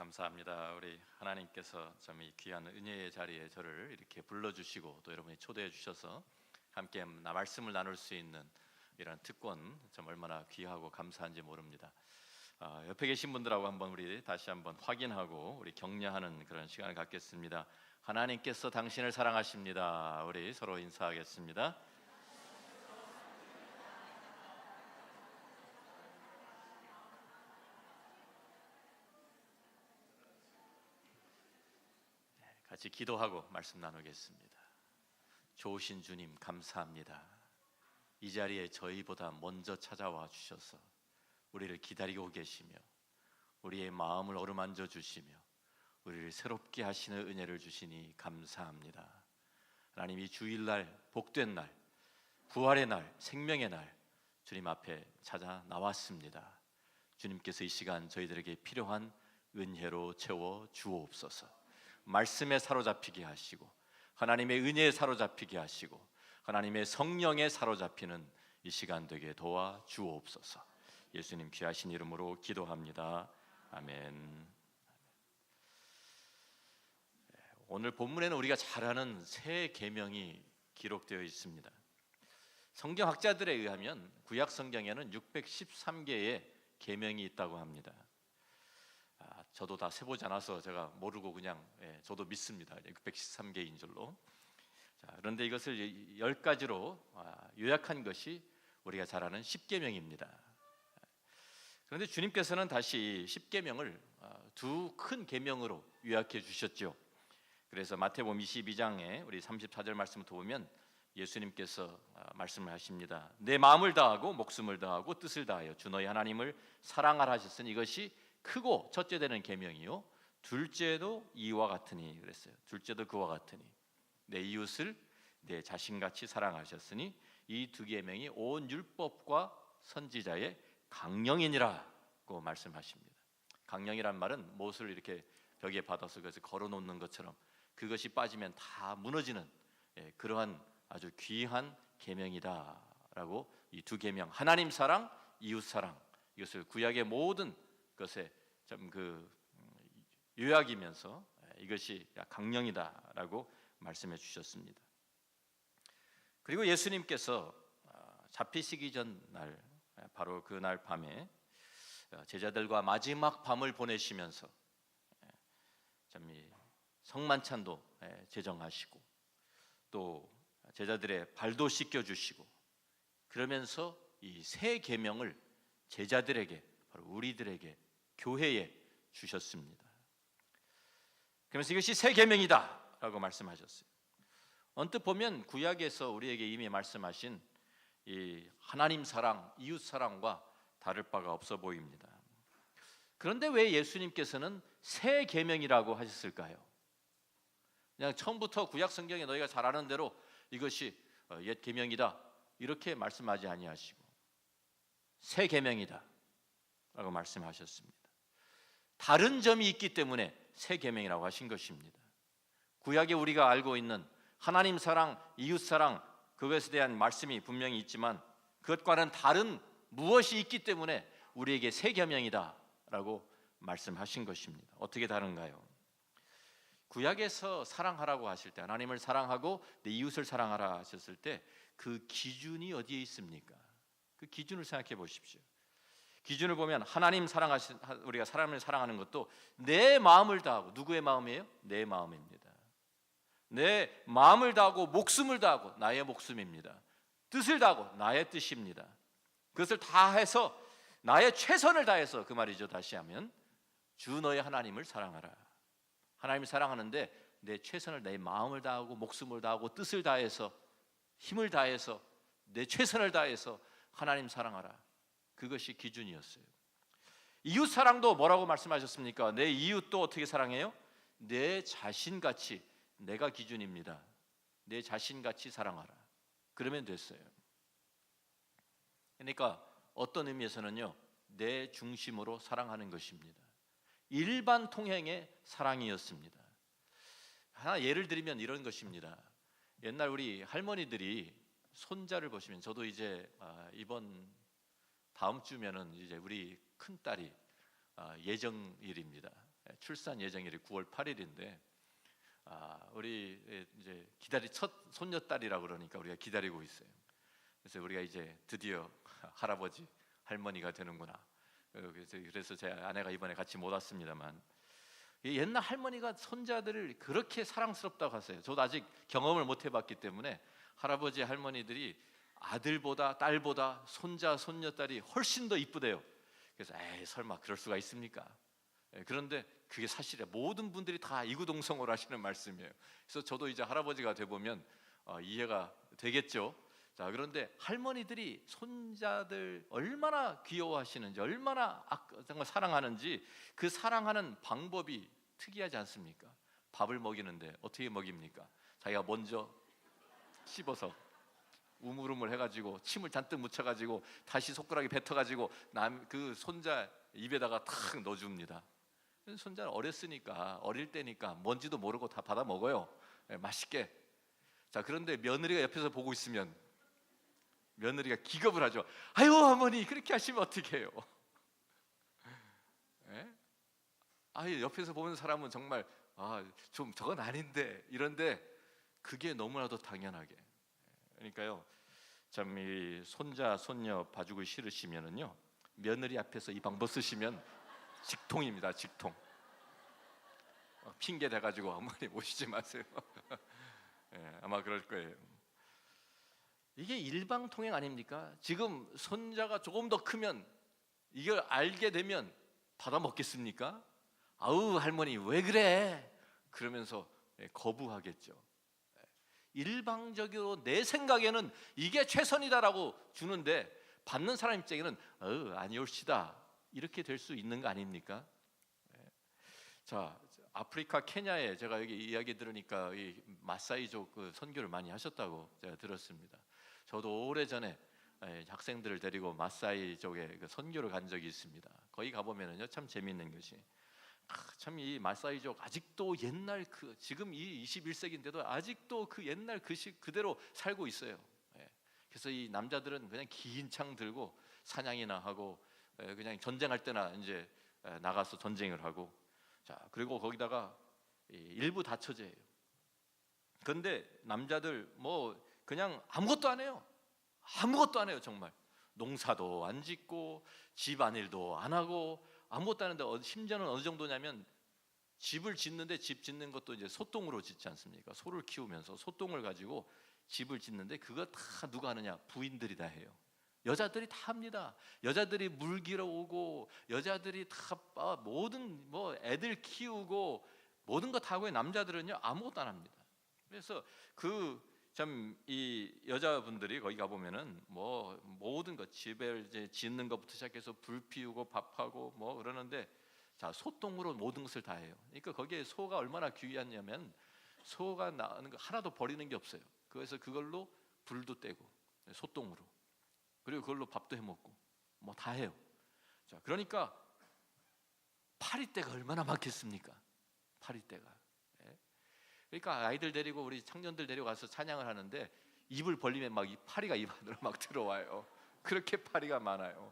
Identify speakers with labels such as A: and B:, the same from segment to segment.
A: 감사합니다. 우리 하나님께서 참 이 귀한 은혜의 자리에 저를 이렇게 불러주시고 또 여러분이 초대해 주셔서 함께 말씀을 나눌 수 있는 이런 특권 참 얼마나 귀하고 감사한지 모릅니다. 옆에 계신 분들하고 우리 다시 한번 확인하고 우리 격려하는 그런 시간을 갖겠습니다. 하나님께서 당신을 사랑하십니다. 우리 서로 인사하겠습니다. 같이 기도하고 말씀 나누겠습니다. 좋으신 주님 감사합니다. 이 자리에 저희보다 먼저 찾아와 주셔서 우리를 기다리고 계시며 우리의 마음을 어루만져 주시며 우리를 새롭게 하시는 은혜를 주시니 감사합니다. 하나님, 이 주일날 복된 날, 부활의 날, 생명의 날 주님 앞에 찾아 나왔습니다. 주님께서 이 시간 저희들에게 필요한 은혜로 채워 주옵소서. 말씀에 사로잡히게 하시고 하나님의 은혜에 사로잡히게 하시고 하나님의 성령에 사로잡히는 이 시간 되게 도와 주옵소서. 예수님 귀하신 이름으로 기도합니다. 아멘. 오늘 본문에는 우리가 잘 아는 새 계명이 기록되어 있습니다. 성경학자들에 의하면 구약 성경에는 613개의 계명이 있다고 합니다. 저도 다 세보지 않아서 제가 모르고 그냥 저도 믿습니다. 613개인 줄로. 그런데 이것을 10가지로 요약한 것이 우리가 잘 아는 10계명입니다. 그런데 주님께서는 다시 10계명을 두 큰 계명으로 요약해 주셨죠. 그래서 마태복음 22장에 우리 34절 말씀부터 보면 예수님께서 말씀을 하십니다. 내 마음을 다하고 목숨을 다하고 뜻을 다하여 주 너희 하나님을 사랑하라 하셨으니 이것이 크고 첫째 되는 계명이요 둘째도 이와 같으니 그랬어요. 둘째도 그와 같으니 내 이웃을 내 자신같이 사랑하셨으니 이 두 계명이 온 율법과 선지자의 강령이니라고 말씀하십니다. 강령이란 말은 못을 이렇게 벽에 받아서 그래서 걸어놓는 것처럼 그것이 빠지면 다 무너지는 그러한 아주 귀한 계명이다라고 이 두 계명, 하나님 사랑, 이웃 사랑, 이것을 구약의 모든 것에 좀 요약이면서 이것이 강령이다라고 말씀해 주셨습니다. 그리고 예수님께서 잡히시기 전날 바로 그날 밤에 제자들과 마지막 밤을 보내시면서 성만찬도 제정하시고 또 제자들의 발도 씻겨 주시고 그러면서 이 새 계명을 제자들에게 바로 우리들에게 교회에 주셨습니다. 그러면서 이것이 새 계명이다라고 말씀하셨어요. 언뜻 보면 구약에서 우리에게 이미 말씀하신 이 하나님 사랑, 이웃 사랑과 다를 바가 없어 보입니다. 그런데 왜 예수님께서는 새 계명이라고 하셨을까요? 그냥 처음부터 구약 성경에 너희가 잘 아는 대로 이것이 옛 계명이다 이렇게 말씀하지 아니하시고 새 계명이다 라고 말씀하셨습니다. 다른 점이 있기 때문에 새 계명이라고 하신 것입니다. 구약에 우리가 알고 있는 하나님 사랑, 이웃 사랑 그것에 대한 말씀이 분명히 있지만 그것과는 다른 무엇이 있기 때문에 우리에게 새 계명이다 라고 말씀하신 것입니다. 어떻게 다른가요? 구약에서 사랑하라고 하실 때 하나님을 사랑하고 내 이웃을 사랑하라 하셨을 때 그 기준이 어디에 있습니까? 그 기준을 생각해 보십시오. 기준을 보면 하나님 우리가 사람을 사랑하는 것도 내 마음을 다하고 누구의 마음이에요? 내 마음입니다. 내 마음을 다하고 목숨을 다하고 나의 목숨입니다. 뜻을 다하고 나의 뜻입니다. 그것을 다 해서 나의 최선을 다해서 그 말이죠. 다시 하면 주 너의 하나님을 사랑하라. 하나님을 사랑하는데 내 최선을 내 마음을 다하고 목숨을 다하고 뜻을 다해서 힘을 다해서 내 최선을 다해서 하나님 사랑하라. 그것이 기준이었어요. 이웃 사랑도 뭐라고 말씀하셨습니까? 내 이웃도 어떻게 사랑해요? 내 자신같이 내가 기준입니다. 내 자신같이 사랑하라. 그러면 됐어요. 그러니까 어떤 의미에서는요 내 중심으로 사랑하는 것입니다. 일반 통행의 사랑이었습니다. 하나 예를 들면 이런 것입니다. 옛날 우리 할머니들이 손자를 보시면 저도 이제 이번 다음 주면은 이제 우리 큰 딸이 예정일입니다. 출산 예정일이 9월 8일인데 우리 이제 첫 손녀딸이라고 그러니까 우리가 기다리고 있어요. 그래서 우리가 이제 드디어 할아버지 할머니가 되는구나. 그래서 제 아내가 이번에 같이 못 왔습니다만 옛날 할머니가 손자들을 그렇게 사랑스럽다고 하세요. 저도 아직 경험을 못 해봤기 때문에 할아버지 할머니들이 아들보다 딸보다 손자 손녀딸이 훨씬 더 이쁘대요. 그래서 에이 설마 그럴 수가 있습니까? 그런데 그게 사실이에요. 모든 분들이 다 이구동성으로 하시는 말씀이에요. 그래서 저도 이제 할아버지가 돼 보면 이해가 되겠죠. 자, 그런데 할머니들이 손자들 얼마나 귀여워하시는지, 얼마나 정말 사랑하는지 그 사랑하는 방법이 특이하지 않습니까? 밥을 먹이는데 어떻게 먹입니까? 자기가 먼저 씹어서 우물우물 해가지고 침을 잔뜩 묻혀가지고 다시 손가락에 뱉어가지고 그 손자 입에다가 탁 넣어줍니다. 손자는 어렸으니까, 어릴 때니까 뭔지도 모르고 다 받아 먹어요. 맛있게. 자, 그런데 며느리가 옆에서 보고 있으면 며느리가 기겁을 하죠. 아유 어머니 그렇게 하시면 어떻게 해요? 옆에서 보는 사람은 정말 좀 저건 아닌데 이런데 그게 너무나도 당연하게. 그러니까요, 참 이 손자 손녀 봐주기 싫으시면은요 며느리 앞에서 이 방법 쓰시면 직통입니다. 직통. 핑계 대가지고 어머니 오시지 마세요. 아마 그럴 거예요. 이게 일방통행 아닙니까? 지금 손자가 조금 더 크면 이걸 알게 되면 받아 먹겠습니까? 아우 할머니 왜 그래? 그러면서 거부하겠죠. 일방적으로 내 생각에는 이게 최선이다라고 주는데 받는 사람 입장에는 아니올시다 이렇게 될 수 있는 거 아닙니까? 자, 아프리카 케냐에 제가 여기 이야기 들으니까 이 마사이족 그 선교를 많이 하셨다고 제가 들었습니다. 저도 오래전에 학생들을 데리고 마사이족에 그 선교를 간 적이 있습니다. 거기 가보면은요 참 재미있는 것이 참 이 마사이족 아직도 옛날 지금 이 21세기인데도 아직도 그 옛날 그대로 살고 있어요. 그래서 이 남자들은 그냥 긴 창 들고 사냥이나 하고 그냥 전쟁할 때나 이제 나가서 전쟁을 하고, 자 그리고 거기다가 일부 다처제예요. 그런데 남자들 뭐 그냥 아무것도 안 해요. 아무것도 안 해요. 정말 농사도 안 짓고 집안일도 안 하고 아무것도 안 하는데 심지어는 어느 정도냐면 집을 짓는데 집 짓는 것도 이제 소똥으로 짓지 않습니까? 소를 키우면서 소똥을 가지고 집을 짓는데 그거 다 누가 하느냐? 부인들이 다 해요. 여자들이 다 합니다. 여자들이 물 길어 오고 여자들이 다 모든 뭐 애들 키우고 모든 거 다 하고 남자들은요 아무것도 안 합니다. 그래서 참 이 여자분들이 거기 가 보면은 뭐 모든 것 집을 이제 짓는 것부터 시작해서 불 피우고 밥하고 뭐 그러는데 자 소똥으로 모든 것을 다 해요. 그러니까 거기에 소가 얼마나 귀하냐면 소가 나는 거 하나도 버리는 게 없어요. 그래서 그걸로 불도 떼고 소똥으로 그리고 그걸로 밥도 해 먹고 뭐 다 해요. 자 그러니까 파리떼가 얼마나 많겠습니까? 파리떼가. 그러니까 아이들 데리고 우리 청년들 데리고 가서 찬양을 하는데 입을 벌리면 막 이 파리가 입 안으로 막 들어와요. 그렇게 파리가 많아요.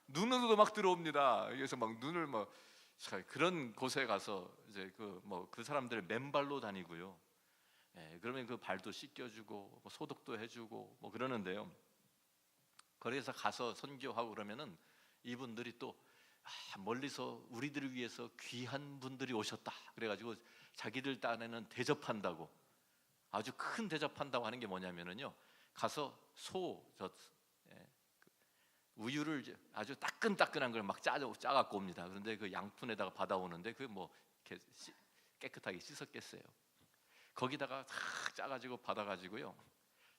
A: 눈으로도 막 들어옵니다. 그래서 막 눈을 뭐 그런 곳에 가서 이제 그 사람들 맨발로 다니고요. 그러면 그 발도 씻겨주고 뭐 소독도 해주고 뭐 그러는데요. 거기에서 가서 선교하고 그러면은 이분들이 또 멀리서 우리들을 위해서 귀한 분들이 오셨다. 그래가지고 자기들 딴에는 대접한다고 아주 큰 대접한다고 하는 게 뭐냐면은요. 가서 우유를 아주 따끈따끈한 걸 막 짜갖고 옵니다. 그런데 그 양푼에다가 받아오는데 그 뭐 이렇게 깨끗하게 씻었겠어요. 거기다가 탁 짜가지고 받아가지고요.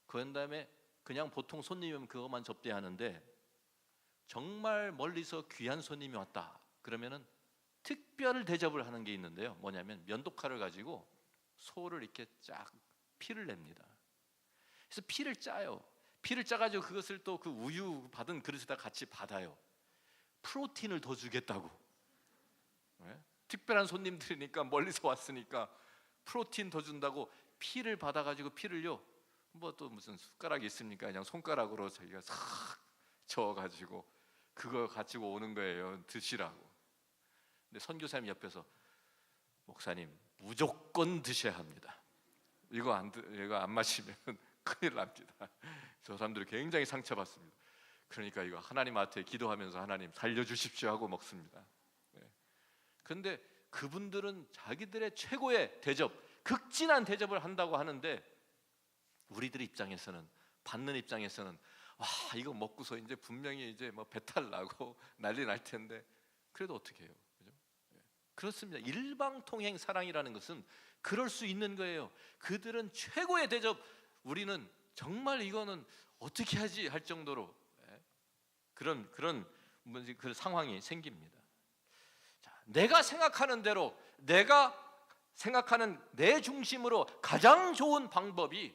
A: 그런 다음에 그냥 보통 손님이면 그것만 접대하는데 정말 멀리서 귀한 손님이 왔다 그러면은 특별 대접을 하는 게 있는데요. 뭐냐면 면도칼을 가지고 소를 이렇게 쫙 피를 냅니다. 그래서 피를 짜요. 피를 짜가지고 그것을 또 그 우유 받은 그릇에다 같이 받아요. 프로틴을 더 주겠다고. 특별한 손님들이니까 멀리서 왔으니까 프로틴 더 준다고 피를 받아가지고 피를요. 뭐 또 무슨 숟가락이 있습니까? 그냥 손가락으로 자기가 싹 저어가지고 그거 가지고 오는 거예요. 드시라고. 근데 선교사님 옆에서 목사님 무조건 드셔야 합니다. 이거 안 마시면 큰일 납니다. 저 사람들이 굉장히 상처받습니다. 그러니까 이거 하나님 앞에 기도하면서 하나님 살려주십시오 하고 먹습니다. 그런데 그분들은 자기들의 최고의 대접, 극진한 대접을 한다고 하는데 우리들 입장에서는, 받는 입장에서는 와, 이거 먹고서 이제 분명히 이제 뭐 배탈 나고 난리 날 텐데 그래도 어떻게 해요? 그죠? 그렇습니다. 일방통행 사랑이라는 것은 그럴 수 있는 거예요. 그들은 최고의 대접, 우리는 정말 이거는 어떻게 하지 할 정도로 그런 그 상황이 생깁니다. 자, 내가 생각하는 대로, 내가 생각하는 내 중심으로 가장 좋은 방법이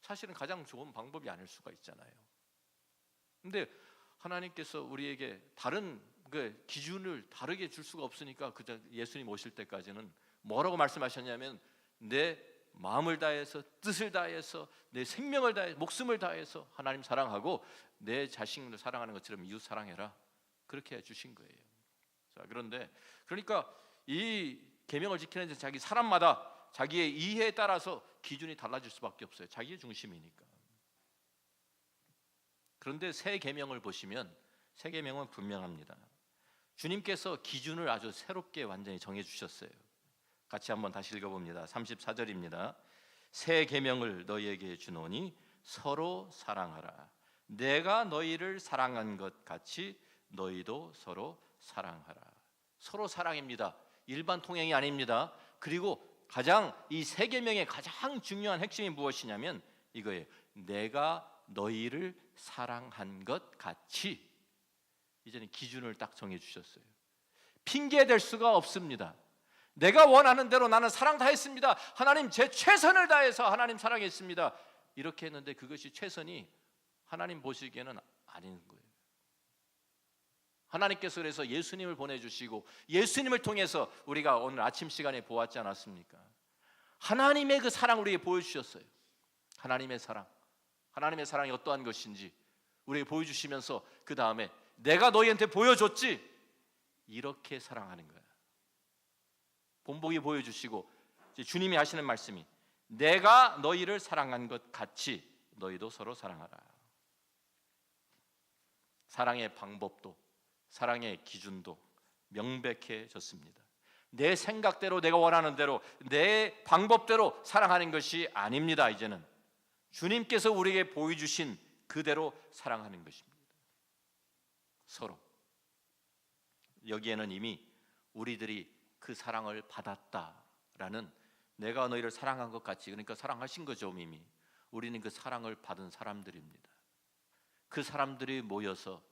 A: 사실은 가장 좋은 방법이 아닐 수가 있잖아요. 근데 하나님께서 우리에게 다른 그 기준을 다르게 줄 수가 없으니까 그저 예수님 오실 때까지는 뭐라고 말씀하셨냐면 내 마음을 다해서, 뜻을 다해서, 내 생명을 다해서, 목숨을 다해서 하나님 사랑하고 내 자신을 사랑하는 것처럼 이웃 사랑해라, 그렇게 해주신 거예요. 자, 그런데 그러니까 이 계명을 지키는 데 자기 사람마다 자기의 이해에 따라서 기준이 달라질 수밖에 없어요. 자기의 중심이니까. 그런데 새 계명을 보시면 새 계명은 분명합니다. 주님께서 기준을 아주 새롭게 완전히 정해 주셨어요. 같이 한번 다시 읽어봅니다. 34절입니다. 새 계명을 너희에게 주노니 서로 사랑하라. 내가 너희를 사랑한 것 같이 너희도 서로 사랑하라. 서로 사랑입니다. 일반 통행이 아닙니다. 그리고 가장 이 새 계명의 가장 중요한 핵심이 무엇이냐면 이거예요. 내가 너희를 사랑한 것 같이. 이제는 기준을 딱 정해 주셨어요. 핑계 댈 수가 없습니다. 내가 원하는 대로 나는 사랑 다했습니다. 하나님 제 최선을 다해서 하나님 사랑했습니다. 이렇게 했는데 그것이 최선이 하나님 보시기에는 아닌 거예요. 하나님께서 그래서 예수님을 보내주시고 예수님을 통해서 우리가 오늘 아침 시간에 보았지 않았습니까? 하나님의 그 사랑 우리에게 보여주셨어요. 하나님의 사랑, 하나님의 사랑이 어떠한 것인지 우리에게 보여주시면서 그 다음에 내가 너희한테 보여줬지, 이렇게 사랑하는 거야. 본보기 보여주시고 주님이 하시는 말씀이 내가 너희를 사랑한 것 같이 너희도 서로 사랑하라. 사랑의 방법도 사랑의 기준도 명백해졌습니다. 내 생각대로, 내가 원하는 대로, 내 방법대로 사랑하는 것이 아닙니다. 이제는 주님께서 우리에게 보여주신 그대로 사랑하는 것입니다. 서로. 여기에는 이미 우리들이 그 사랑을 받았다라는, 내가 너희를 사랑한 것 같이, 그러니까 사랑하신 거죠. 이미 우리는 그 사랑을 받은 사람들입니다. 그 사람들이 모여서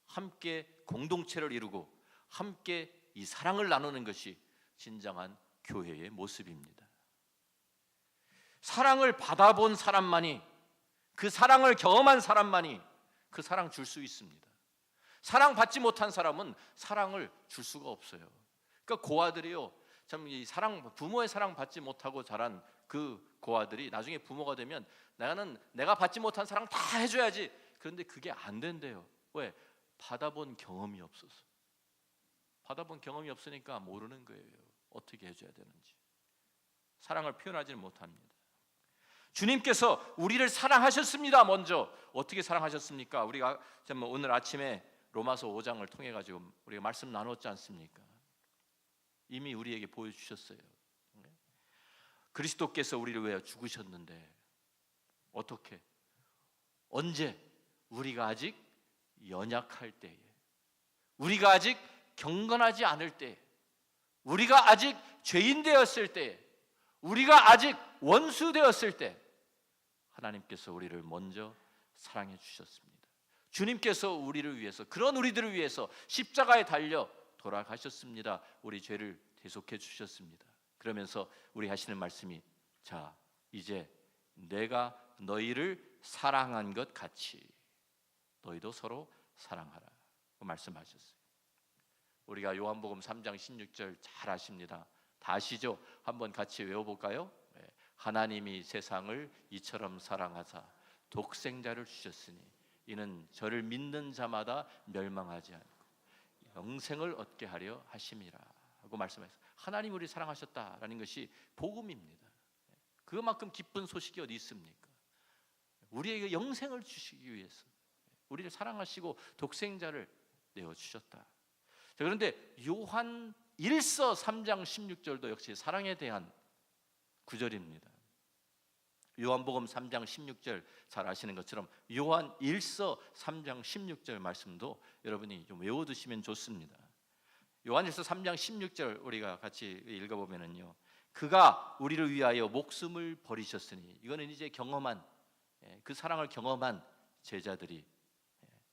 A: 함께 공동체를 이루고 함께 이 사랑을 나누는 것이 진정한 교회의 모습입니다. 사랑을 받아본 사람만이, 그 사랑을 경험한 사람만이 그 사랑 줄 수 있습니다. 사랑 받지 못한 사람은 사랑을 줄 수가 없어요. 그러니까 고아들이요, 참 이 사랑, 부모의 사랑 받지 못하고 자란 그 고아들이 나중에 부모가 되면 내가 받지 못한 사랑 다 해줘야지. 그런데 그게 안 된대요. 왜? 받아본 경험이 없어서. 받아본 경험이 없으니까 모르는 거예요. 어떻게 해줘야 되는지. 사랑을 표현하지는 못합니다. 주님께서 우리를 사랑하셨습니다. 먼저 어떻게 사랑하셨습니까? 우리가 오늘 아침에 로마서 5장을 통해 가지고 우리가 말씀 나눴지 않습니까? 이미 우리에게 보여주셨어요. 그리스도께서 우리를 위해 죽으셨는데 어떻게? 언제? 우리가 아직 연약할 때에, 우리가 아직 경건하지 않을 때에, 우리가 아직 죄인 되었을 때에, 우리가 아직 원수 되었을 때 하나님께서 우리를 먼저 사랑해 주셨습니다. 주님께서 우리를 위해서, 그런 우리들을 위해서 십자가에 달려 돌아가셨습니다. 우리 죄를 대속해 주셨습니다. 그러면서 우리 하시는 말씀이, 자, 이제 내가 너희를 사랑한 것 같이 너희도 서로 사랑하라 말씀하셨어요. 우리가 요한복음 3장 16절 잘 아십니다. 다 아시죠? 한번 같이 외워볼까요? 하나님이 세상을 이처럼 사랑하사 독생자를 주셨으니 이는 저를 믿는 자마다 멸망하지 않고 영생을 얻게 하려 하심이라 하고 말씀하셨어요. 하나님 우리 사랑하셨다라는 것이 복음입니다. 그만큼 기쁜 소식이 어디 있습니까? 우리에게 영생을 주시기 위해서 우리를 사랑하시고 독생자를 내어주셨다. 그런데 요한 1서 3장 16절도 역시 사랑에 대한 구절입니다. 요한복음 3장 16절 잘 아시는 것처럼 요한 1서 3장 16절 말씀도 여러분이 좀 외워두시면 좋습니다. 요한 1서 3장 16절 우리가 같이 읽어보면은요, 그가 우리를 위하여 목숨을 버리셨으니, 이거는 이제 경험한, 그 사랑을 경험한 제자들이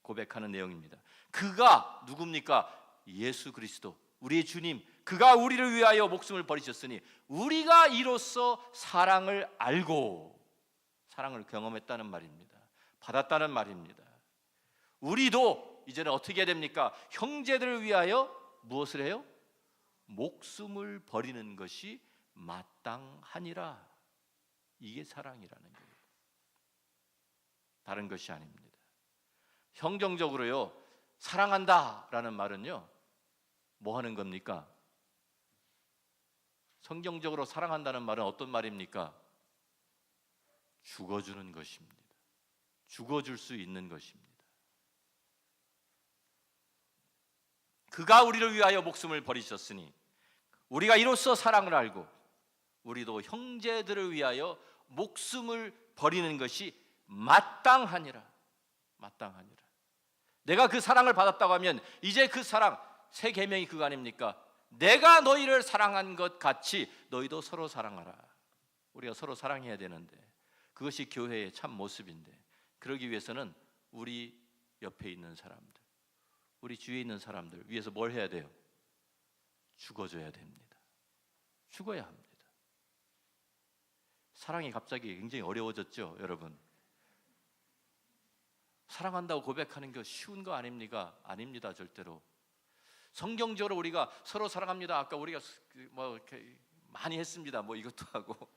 A: 고백하는 내용입니다. 그가 누굽니까? 예수 그리스도, 우리의 주님, 그가 우리를 위하여 목숨을 버리셨으니 우리가 이로써 사랑을 알고 사랑을 경험했다는 말입니다. 받았다는 말입니다. 우리도 이제는 어떻게 해야 됩니까? 형제들을 위하여 무엇을 해요? 목숨을 버리는 것이 마땅하니라. 이게 사랑이라는 거예요. 다른 것이 아닙니다. 형정적으로요, 사랑한다라는 말은요, 뭐 하는 겁니까? 성경적으로 사랑한다는 말은 어떤 말입니까? 죽어주는 것입니다. 죽어줄 수 있는 것입니다. 그가 우리를 위하여 목숨을 버리셨으니 우리가 이로써 사랑을 알고 우리도 형제들을 위하여 목숨을 버리는 것이 마땅하니라. 마땅하니라. 내가 그 사랑을 받았다고 하면 이제 그 사랑, 새 계명이 그거 아닙니까? 내가 너희를 사랑한 것 같이 너희도 서로 사랑하라. 우리가 서로 사랑해야 되는데, 그것이 교회의 참 모습인데, 그러기 위해서는 우리 옆에 있는 사람들, 우리 주위에 있는 사람들 위해서 뭘 해야 돼요? 죽어줘야 됩니다. 죽어야 합니다. 사랑이 갑자기 굉장히 어려워졌죠, 여러분. 사랑한다고 고백하는 게 쉬운 거 아닙니까? 아닙니다, 절대로. 성경적으로 우리가 서로 사랑합니다. 아까 우리가 뭐 이렇게 많이 했습니다. 뭐 이것도 하고,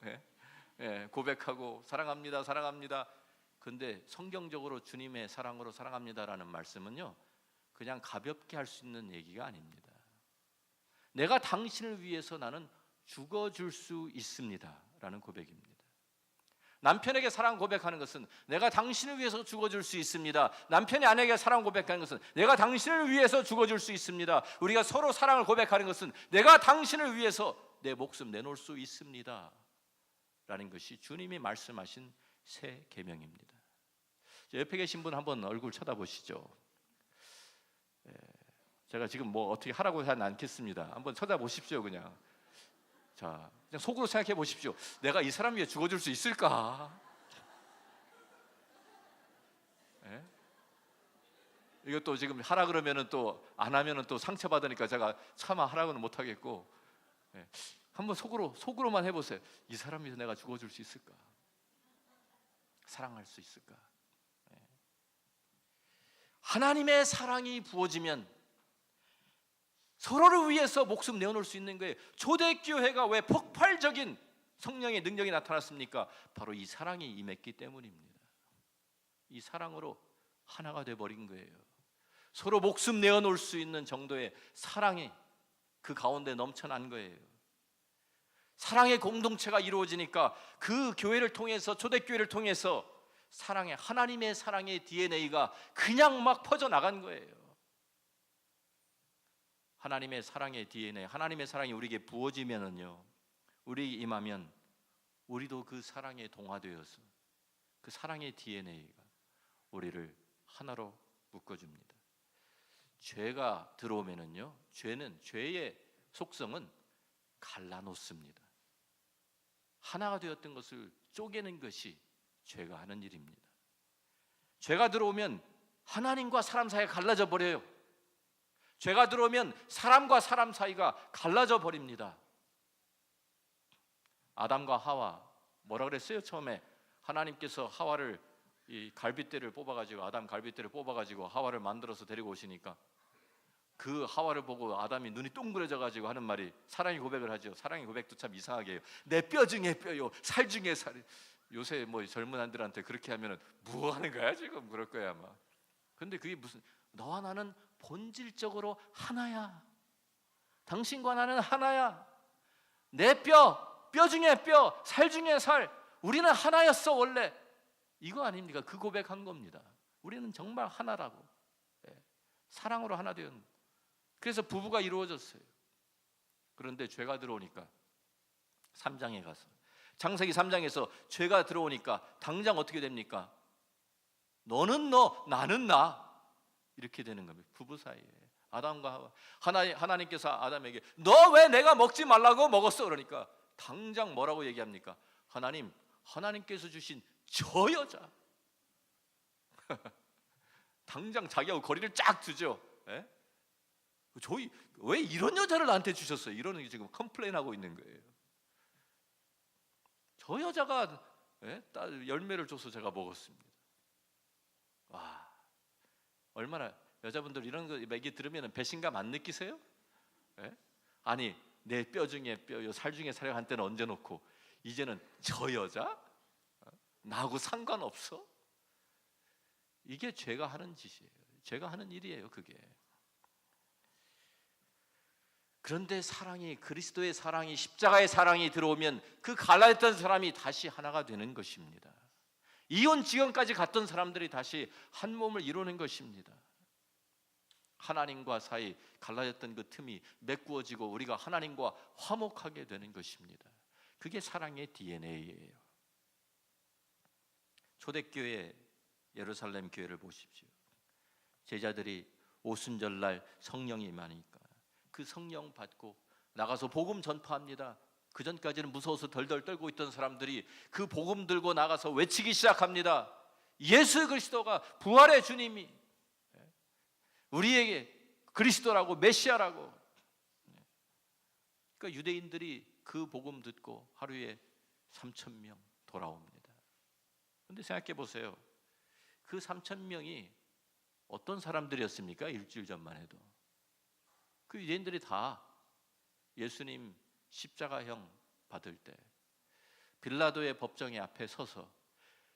A: 고백하고 사랑합니다, 사랑합니다. 근데 성경적으로 주님의 사랑으로 사랑합니다라는 말씀은요, 그냥 가볍게 할 수 있는 얘기가 아닙니다. 내가 당신을 위해서 나는 죽어줄 수 있습니다라는 고백입니다. 남편에게 사랑 고백하는 것은 내가 당신을 위해서 죽어줄 수 있습니다. 남편이 아내에게 사랑 고백하는 것은 내가 당신을 위해서 죽어줄 수 있습니다. 우리가 서로 사랑을 고백하는 것은 내가 당신을 위해서 내 목숨 내놓을 수 있습니다 라는 것이 주님이 말씀하신 새 계명입니다. 옆에 계신 분 한번 얼굴 쳐다보시죠. 제가 지금 뭐 어떻게 하라고 하지 않겠습니다. 한번 쳐다보십시오. 그냥 속으로 생각해 보십시오. 내가 이 사람 위해 죽어줄 수 있을까? 이것도 지금 하라 그러면은 또 안 하면은 또 상처받으니까 제가 차마 하라고는 못 하겠고, 한번 속으로만 해보세요. 이 사람 위해서 내가 죽어줄 수 있을까? 사랑할 수 있을까? 하나님의 사랑이 부어지면 서로를 위해서 목숨 내어놓을 수 있는 거예요. 초대교회가 왜 폭발적인 성령의 능력이 나타났습니까? 바로 이 사랑이 임했기 때문입니다. 이 사랑으로 하나가 돼버린 거예요. 서로 목숨 내어놓을 수 있는 정도의 사랑이 그 가운데 넘쳐난 거예요. 사랑의 공동체가 이루어지니까 그 교회를 통해서, 초대교회를 통해서 하나님의 사랑의 DNA가 그냥 막 퍼져나간 거예요. 하나님의 사랑의 DNA, 하나님의 사랑이 우리에게 부어지면은요, 우리 임하면 우리도 그 사랑에 동화되어서 그 사랑의 DNA가 우리를 하나로 묶어줍니다. 죄가 들어오면은요, 죄의 속성은 갈라놓습니다. 하나가 되었던 것을 쪼개는 것이 죄가 하는 일입니다. 죄가 들어오면 하나님과 사람 사이가 갈라져 버려요. 죄가 들어오면 사람과 사람 사이가 갈라져 버립니다. 아담과 하와, 뭐라 그랬어요? 처음에 하나님께서 하와를 이 갈빗대를 뽑아가지고, 아담 갈빗대를 뽑아가지고 하와를 만들어서 데리고 오시니까 그 하와를 보고 아담이 눈이 동그래져가지고 하는 말이, 사랑의 고백을 하죠. 사랑의 고백도 참 이상하게 해요. 내 뼈 중에 뼈요, 살 중에 살이. 요새 뭐 젊은 안들한테 그렇게 하면은 뭐 하는 거야 지금, 그럴 거야 아마. 근데 그게 무슨, 너와 나는 본질적으로 하나야. 당신과 나는 하나야. 내 뼈 중에 뼈, 살 중에 살. 우리는 하나였어 원래. 이거 아닙니까? 그 고백한 겁니다. 우리는 정말 하나라고. 사랑으로 하나 되었는. 그래서 부부가 이루어졌어요. 그런데 죄가 들어오니까 3장에 가서, 창세기 3장에서 죄가 들어오니까 당장 어떻게 됩니까? 너는 너, 나는 나. 이렇게 되는 겁니다. 부부 사이에. 아담과 하와. 하나님께서 아담에게 너 왜 내가 먹지 말라고 먹었어? 그러니까 당장 뭐라고 얘기합니까? 하나님께서 주신 저 여자. 당장 자기하고 거리를 쫙 두죠. 예? 저희 왜 이런 여자를 나한테 주셨어요? 이러는 게 지금 컴플레인하고 있는 거예요. 저 여자가 딸 열매를 줘서 제가 먹었습니다. 와, 얼마나 여자분들 이런 거 얘기 들으면 배신감 안 느끼세요? 예? 아니 내 뼈 중에 뼈, 살 중에 살을 한때는 얹어놓고 이제는 저 여자? 나하고 상관없어? 이게 죄가 하는 짓이에요. 죄가 하는 일이에요, 그게. 그런데 사랑이, 그리스도의 사랑이, 십자가의 사랑이 들어오면 그 갈라졌던 사람이 다시 하나가 되는 것입니다. 이혼 지경까지 갔던 사람들이 다시 한 몸을 이루는 것입니다. 하나님과 사이 갈라졌던 그 틈이 메꾸어지고 우리가 하나님과 화목하게 되는 것입니다. 그게 사랑의 DNA예요. 초대교회 예루살렘 교회를 보십시오. 제자들이 오순절날 성령이 임하니까 그 성령 받고 나가서 복음 전파합니다. 그 전까지는 무서워서 덜덜 떨고 있던 사람들이 그 복음 들고 나가서 외치기 시작합니다. 예수 그리스도가 부활의 주님이 우리에게 그리스도라고 메시아라고. 그러니까 유대인들이 그 복음 듣고 하루에 3,000명 돌아옵니다. 그런데 생각해 보세요. 그 3,000명이 어떤 사람들이었습니까? 일주일 전만 해도 그 유대인들이 다 예수님 십자가형 받을 때 빌라도의 법정의 앞에 서서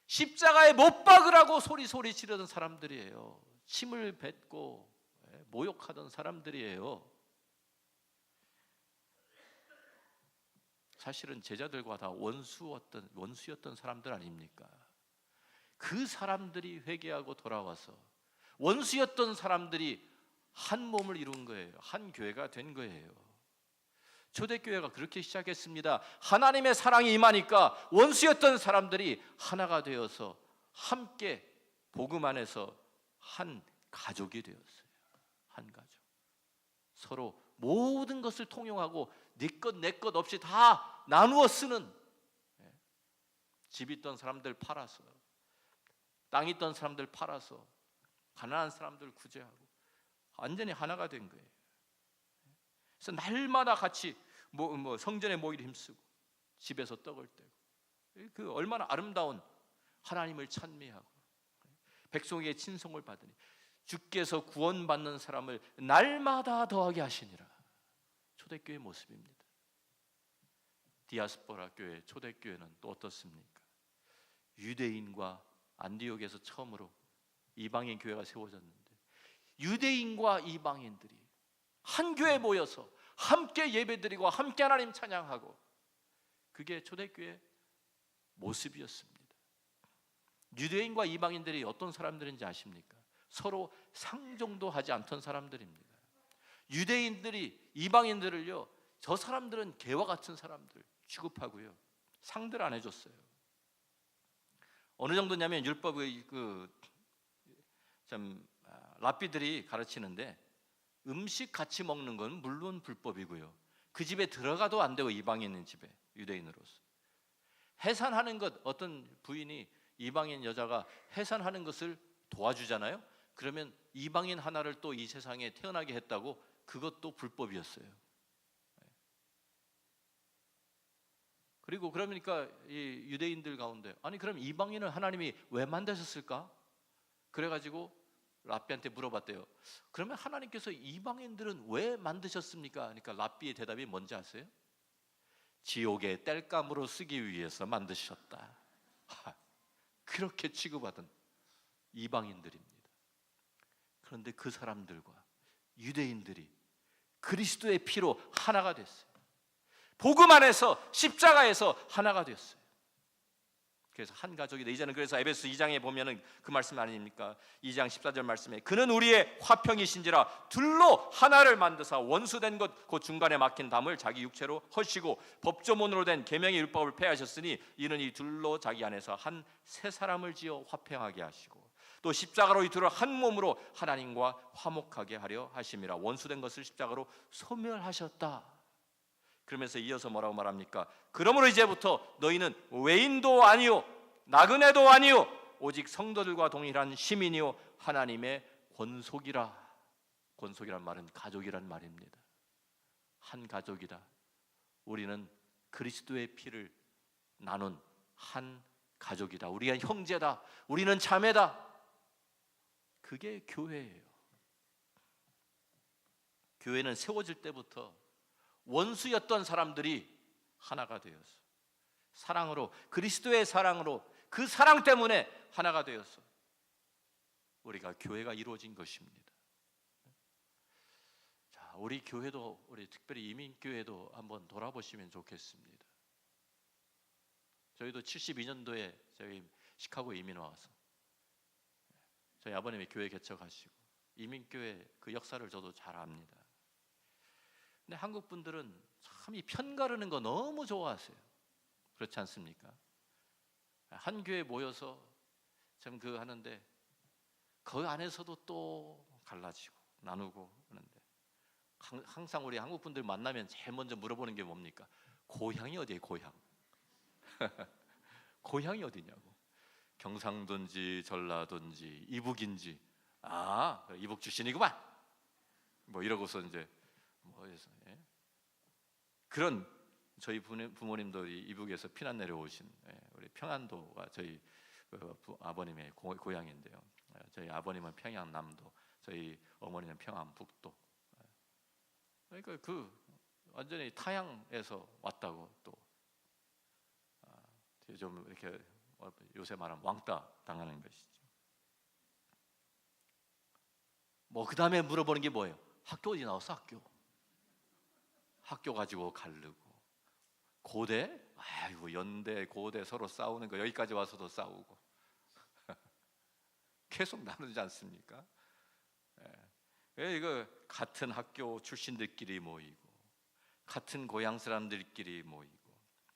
A: 십자가에 못 박으라고 소리 지르던 사람들이에요. 침을 뱉고 모욕하던 사람들이에요. 사실은 제자들과 다 원수였던 사람들 아닙니까? 그 사람들이 회개하고 돌아와서 원수였던 사람들이 한 몸을 이룬 거예요. 한 교회가 된 거예요. 초대교회가 그렇게 시작했습니다. 하나님의 사랑이 임하니까 원수였던 사람들이 하나가 되어서 함께 복음 안에서 한 가족이 되었어요. 한 가족. 서로 모든 것을 통용하고 네 것 내 것 없이 다 나누어 쓰는, 집 있던 사람들 팔아서, 땅 있던 사람들 팔아서 가난한 사람들 구제하고 완전히 하나가 된 거예요. 그래서 날마다 같이 성전에 모이려 힘쓰고 집에서 떡을 떼고 그 얼마나 아름다운 하나님을 찬미하고 백성에게 친송을 받으니 주께서 구원받는 사람을 날마다 더하게 하시니라. 초대교회 모습입니다. 디아스포라 교회, 초대교회는 또 어떻습니까? 유대인과 안디옥에서 처음으로 이방인 교회가 세워졌는데 유대인과 이방인들이 한 교회에 모여서 함께 예배드리고 함께 하나님 찬양하고, 그게 초대교회 모습이었습니다. 유대인과 이방인들이 어떤 사람들인지 아십니까? 서로 상종도 하지 않던 사람들입니다. 유대인들이 이방인들을요, 저 사람들은 개와 같은 사람들 취급하고요, 상대를 안 해줬어요. 어느 정도냐면 율법의 랍비들이 가르치는데 음식 같이 먹는 건 물론 불법이고요, 그 집에 들어가도 안 되고, 이방인 집에 유대인으로서 해산하는 것, 어떤 부인이 이방인 여자가 해산하는 것을 도와주잖아요. 그러면 이방인 하나를 또 이 세상에 태어나게 했다고 그것도 불법이었어요. 그리고 그러니까 이 유대인들 가운데 아니 그럼 이방인을 하나님이 왜 만드셨을까? 그래가지고 랍비한테 물어봤대요. 그러면 하나님께서 이방인들은 왜 만드셨습니까? 그러니까 랍비의 대답이 뭔지 아세요? 지옥의 땔감으로 쓰기 위해서 만드셨다. 그렇게 취급하던 이방인들입니다. 그런데 그 사람들과 유대인들이 그리스도의 피로 하나가 됐어요. 복음 안에서 십자가에서 하나가 됐어요. 그래서 한 가족이다. 이제는 그래서 에베소 2장에 보면은 그 말씀 아닙니까? 2장 14절 말씀에 그는 우리의 화평이신지라 둘로 하나를 만드사 원수된 것 곧 중간에 막힌 담을 자기 육체로 허시고 법조문으로 된 계명의 율법을 폐하셨으니 이는 이 둘로 자기 안에서 한 새 사람을 지어 화평하게 하시고 또 십자가로 이 둘을 한 몸으로 하나님과 화목하게 하려 하심이라. 원수된 것을 십자가로 소멸하셨다. 그러면서 이어서 뭐라고 말합니까? 그러므로 이제부터 너희는 외인도 아니요 나그네도 아니요 오직 성도들과 동일한 시민이요 하나님의 권속이라. 권속이란 말은 가족이란 말입니다. 한 가족이다. 우리는 그리스도의 피를 나눈 한 가족이다. 우리가 형제다. 우리는 자매다. 그게 교회예요. 교회는 세워질 때부터 원수였던 사람들이 하나가 되어서 사랑으로, 그리스도의 사랑으로, 그 사랑 때문에 하나가 되어서 우리가 교회가 이루어진 것입니다. 자, 우리 교회도, 우리 특별히 이민교회도 한번 돌아보시면 좋겠습니다. 저희도 72년도에 저희 시카고 이민 와서 저희 아버님이 교회 개척하시고 이민교회 그 역사를 저도 잘 압니다. 근데 한국 분들은 참 이 편가르는 거 너무 좋아하세요. 그렇지 않습니까? 한 교회 모여서 참 그 하는데 그 안에서도 또 갈라지고 나누고 하는데 항상 우리 한국 분들 만나면 제일 먼저 물어보는 게 뭡니까? 고향이 어디예요? 고향. 고향이 어디냐고. 경상도인지 전라도인지 이북인지. 아, 이북 출신이구만. 뭐 이러고서 이제 뭐해서 그런 저희 부모님들이 이북에서 피난 내려오신 우리 평안도가 저희 아버님의 고향인데요. 저희 아버님은 평양남도, 저희 어머니는 평안북도. 그러니까 그 완전히 타향에서 왔다고 또 좀 이렇게 요새 말하면 왕따 당하는 것이죠. 뭐 그 다음에 물어보는 게 뭐예요? 학교 어디 나왔어? 학교 가지고 가르고 고대? 아이고 연대 고대 서로 싸우는 거 여기까지 와서도 싸우고 계속 나누지 않습니까? 이거 같은 학교 출신들끼리 모이고 같은 고향 사람들끼리 모이고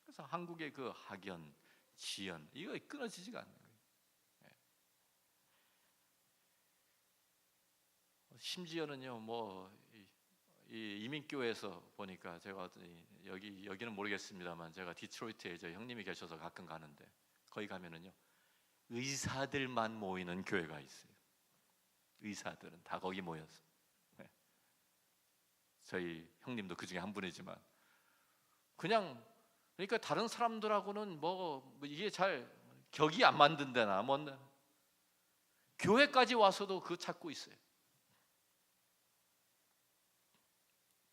A: 그래서 한국의 그 학연, 지연 이거 끊어지지가 않는 거예요. 심지어는요 이 이민교회에서 보니까 제가 여기는 모르겠습니다만 제가 디트로이트에 저 형님이 계셔서 가끔 가는데 거기 가면은요 의사들만 모이는 교회가 있어요. 의사들은 다 거기 모여서 저희 형님도 그 중에 한 분이지만 그냥 그러니까 다른 사람들하고는 뭐 이게 잘 격이 안 맞는 데나 뭐 교회까지 와서도 그거 찾고 있어요.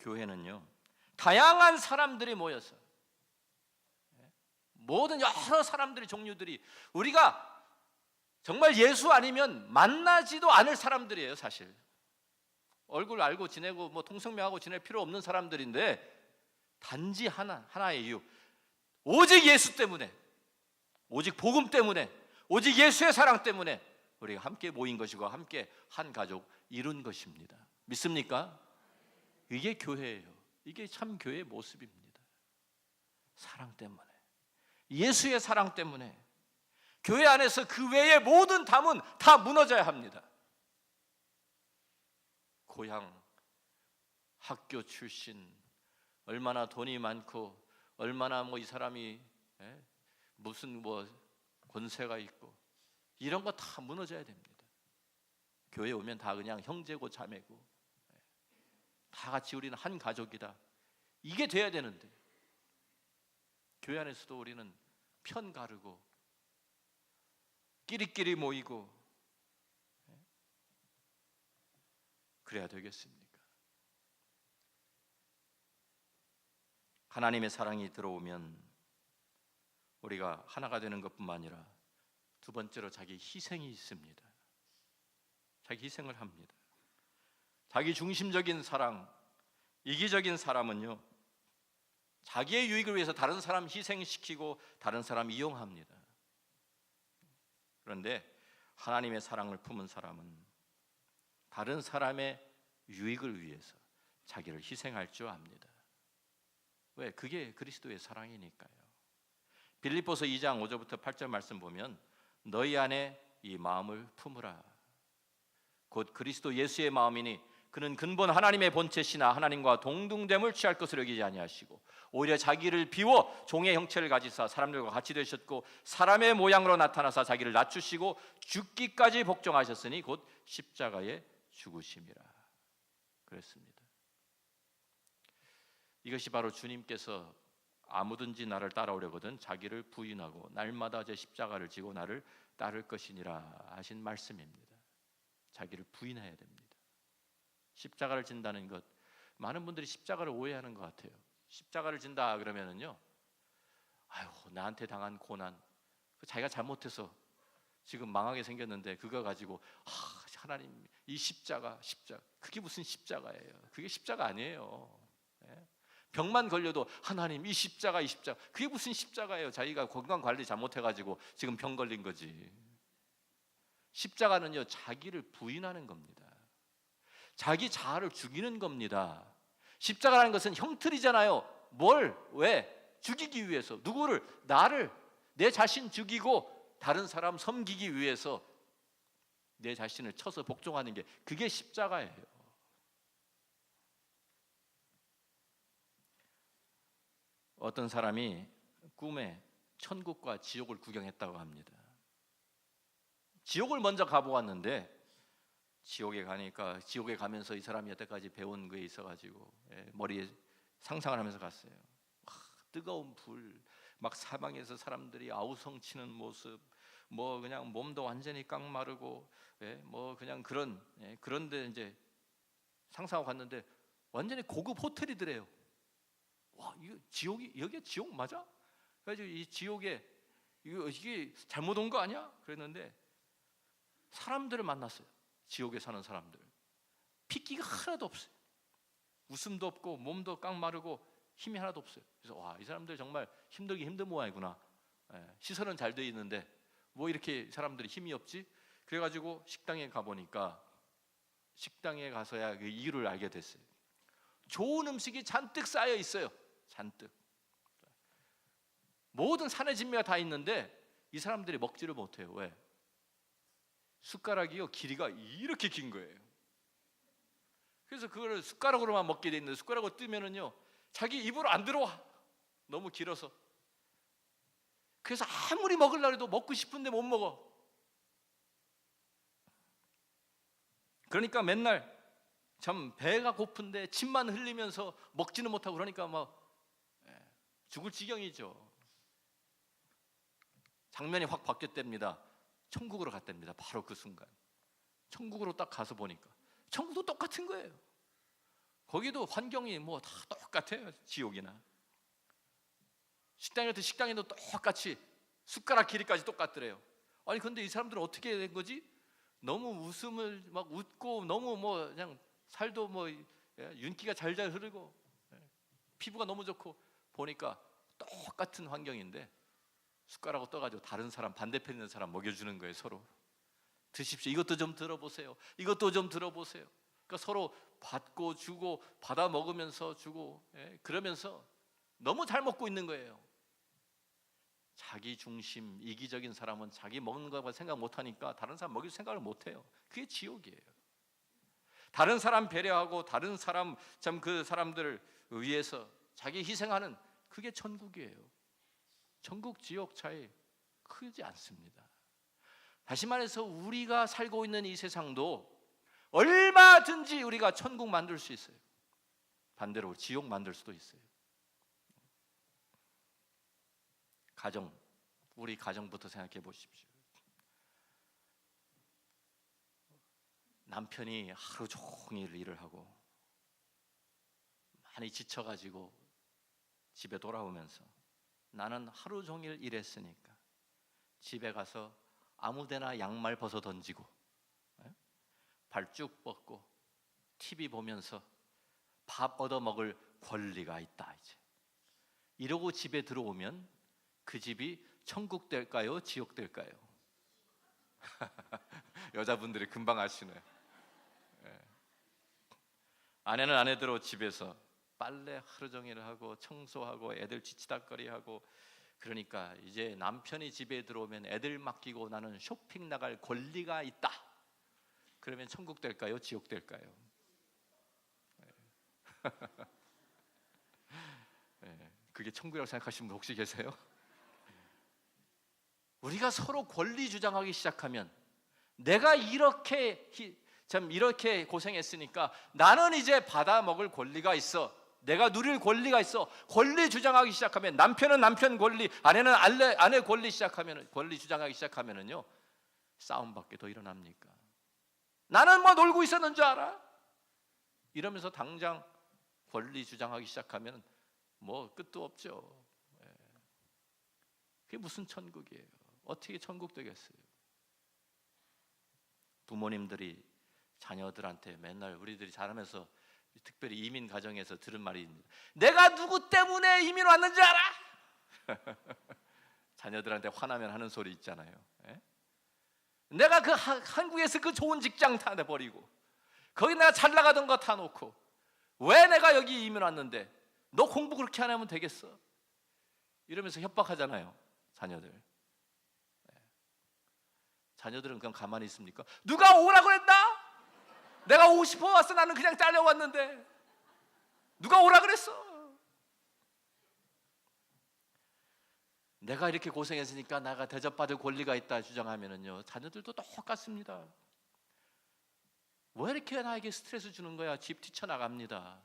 A: 교회는요 다양한 사람들이 모여서 모든 여러 사람들의 종류들이 우리가 정말 예수 아니면 만나지도 않을 사람들이에요. 사실 얼굴 알고 지내고 뭐 통성명하고 지낼 필요 없는 사람들인데 단지 하나의 이유, 오직 예수 때문에, 오직 복음 때문에, 오직 예수의 사랑 때문에 우리가 함께 모인 것이고 함께 한 가족 이룬 것입니다. 믿습니까? 이게 교회예요. 이게 참 교회의 모습입니다. 사랑 때문에, 예수의 사랑 때문에 교회 안에서 그 외의 모든 담은 다 무너져야 합니다. 고향, 학교 출신, 얼마나 돈이 많고 얼마나 뭐 이 사람이 무슨 뭐 권세가 있고 이런 거 다 무너져야 됩니다. 교회 오면 다 그냥 형제고 자매고 다 같이 우리는 한 가족이다. 이게 돼야 되는데 교회 안에서도 우리는 편 가르고 끼리끼리 모이고 그래야 되겠습니까? 하나님의 사랑이 들어오면 우리가 하나가 되는 것뿐만 아니라 두 번째로 자기 희생이 있습니다. 자기 희생을 합니다. 자기 중심적인 사랑, 이기적인 사람은요, 자기의 유익을 위해서 다른 사람 희생시키고 다른 사람 이용합니다. 그런데 하나님의 사랑을 품은 사람은 다른 사람의 유익을 위해서 자기를 희생할 줄 압니다. 왜? 그게 그리스도의 사랑이니까요. 빌립보서 2장 5절부터 8절 말씀 보면 너희 안에 이 마음을 품으라. 곧 그리스도 예수의 마음이니 그는 근본 하나님의 본체시나 하나님과 동등됨을 취할 것으로 여기지 아니하시고 오히려 자기를 비워 종의 형체를 가지사 사람들과 같이 되셨고 사람의 모양으로 나타나사 자기를 낮추시고 죽기까지 복종하셨으니 곧 십자가에 죽으심이라 그랬습니다. 이것이 바로 주님께서 아무든지 나를 따라오려거든 자기를 부인하고 날마다 제 십자가를 지고 나를 따를 것이니라 하신 말씀입니다. 자기를 부인해야 됩니다. 십자가를 진다는 것, 많은 분들이 십자가를 오해하는 것 같아요. 십자가를 진다 그러면은요, 아유 나한테 당한 고난, 자기가 잘못해서 지금 망하게 생겼는데 그거 가지고 하나님 이 십자가 그게 무슨 십자가예요? 그게 십자가 아니에요. 병만 걸려도 하나님 이 십자가 그게 무슨 십자가예요? 자기가 건강 관리 잘못해가지고 지금 병 걸린 거지. 십자가는요 자기를 부인하는 겁니다. 자기 자아를 죽이는 겁니다. 십자가라는 것은 형틀이잖아요. 뭘? 왜? 죽이기 위해서. 누구를? 나를, 내 자신 죽이고 다른 사람 섬기기 위해서 내 자신을 쳐서 복종하는 게 그게 십자가예요. 어떤 사람이 꿈에 천국과 지옥을 구경했다고 합니다. 지옥을 먼저 가보았는데 지옥에 가니까 지옥에 가면서 이 사람이 여태까지 배운 게 있어가지고 머리에 상상을 하면서 갔어요. 뜨거운 불, 막 사방에서 사람들이 아우성치는 모습, 뭐 그냥 몸도 완전히 깡마르고, 뭐 그냥 그런데 이제 상상하고 갔는데 완전히 고급 호텔이더래요. 와, 이거 지옥이 여기 지옥 맞아? 그래가지고 이 지옥에 이게 잘못 온 거 아니야? 그랬는데 사람들을 만났어요. 지옥에 사는 사람들. 핏기가 하나도 없어요. 웃음도 없고 몸도 깡마르고 힘이 하나도 없어요. 그래서 와, 이 사람들 정말 힘들기 힘든 모양이구나. 시설은 잘 돼 있는데 뭐 이렇게 사람들이 힘이 없지? 그래가지고 식당에 가보니까 식당에 가서야 그 이유를 알게 됐어요. 좋은 음식이 잔뜩 쌓여 있어요. 잔뜩. 모든 산의 진미가 다 있는데 이 사람들이 먹지를 못해요. 왜? 숟가락이요 길이가 이렇게 긴 거예요. 그래서 그걸 숟가락으로만 먹게 돼 있는데 숟가락으로 뜨면은요 자기 입으로 안 들어와. 너무 길어서. 그래서 아무리 먹으려고 해도 먹고 싶은데 못 먹어. 그러니까 맨날 참 배가 고픈데 침만 흘리면서 먹지는 못하고 그러니까 막 죽을 지경이죠. 장면이 확 바뀌었답니다. 천국으로 갔답니다. 바로 그 순간 천국으로 딱 가서 보니까 천국도 똑같은 거예요. 거기도 환경이 뭐 다 똑같아요. 지옥이나 식당에도 식당에도 똑같이 숟가락 길이까지 똑같더래요. 아니 근데 이 사람들은 어떻게 된 거지? 너무 웃음을 막 웃고 너무 뭐 그냥 살도 뭐 윤기가 잘잘 흐르고 피부가 너무 좋고 보니까 똑같은 환경인데 숟가락으로 떠가지고 다른 사람 반대편에 있는 사람 먹여주는 거예요. 서로 드십시오. 이것도 좀 들어보세요. 이것도 좀 들어보세요. 그러니까 서로 받고 주고 받아 먹으면서 주고 그러면서 너무 잘 먹고 있는 거예요. 자기 중심 이기적인 사람은 자기 먹는 것만 생각 못하니까 다른 사람 먹일 생각을 못해요. 그게 지옥이에요. 다른 사람 배려하고 다른 사람 참 그 사람들을 위해서 자기 희생하는 그게 천국이에요. 천국 지옥 차이 크지 않습니다. 다시 말해서 우리가 살고 있는 이 세상도 얼마든지 우리가 천국 만들 수 있어요. 반대로 지옥 만들 수도 있어요. 우리 가정부터 생각해 보십시오. 남편이 하루 종일 일을 하고 많이 지쳐가지고 집에 돌아오면서 나는 하루 종일 일했으니까 집에 가서 아무데나 양말 벗어 던지고 발 쭉 뻗고 TV 보면서 밥 얻어 먹을 권리가 있다. 이제 이러고 집에 들어오면 그 집이 천국 될까요? 지옥 될까요? 여자분들이 금방 아시네. 아내는 아내대로 집에서 빨래 하루 종일 하고 청소하고 애들 지치닥거리하고, 그러니까 이제 남편이 집에 들어오면 애들 맡기고 나는 쇼핑 나갈 권리가 있다. 그러면 천국 될까요? 지옥 될까요? 그게 천국이라고 생각하시는 분 혹시 계세요? 우리가 서로 권리 주장하기 시작하면, 내가 이렇게 고생했으니까 나는 이제 받아 먹을 권리가 있어, 내가 누릴 권리가 있어, 권리 주장하기 시작하면, 남편은 남편 권리, 아내는 아내 권리 주장하기 시작하면은요, 싸움밖에 더 일어납니까? 나는 뭐 놀고 있었는 줄 알아? 이러면서 당장 권리 주장하기 시작하면 뭐 끝도 없죠. 그게 무슨 천국이에요? 어떻게 천국 되겠어요? 부모님들이 자녀들한테 맨날, 우리들이 자라면서 특별히 이민 가정에서 들은 말이 있습니다. 내가 누구 때문에 이민 왔는지 알아? 자녀들한테 화나면 하는 소리 있잖아요. 내가 그 한국에서 그 좋은 직장 다 내버리고 거기 내가 잘 나가던 거 다 놓고 왜 내가 여기 이민 왔는데 너 공부 그렇게 안 하면 되겠어? 이러면서 협박하잖아요, 자녀들. 자녀들은 그냥 가만히 있습니까? 누가 오라고 했나? 내가 오고 싶어 왔어. 나는 그냥 딸려왔는데 누가 오라 그랬어? 내가 이렇게 고생했으니까 내가 대접받을 권리가 있다 주장하면은요, 자녀들도 똑같습니다. 왜 이렇게 나에게 스트레스 주는 거야? 집 뛰쳐나갑니다.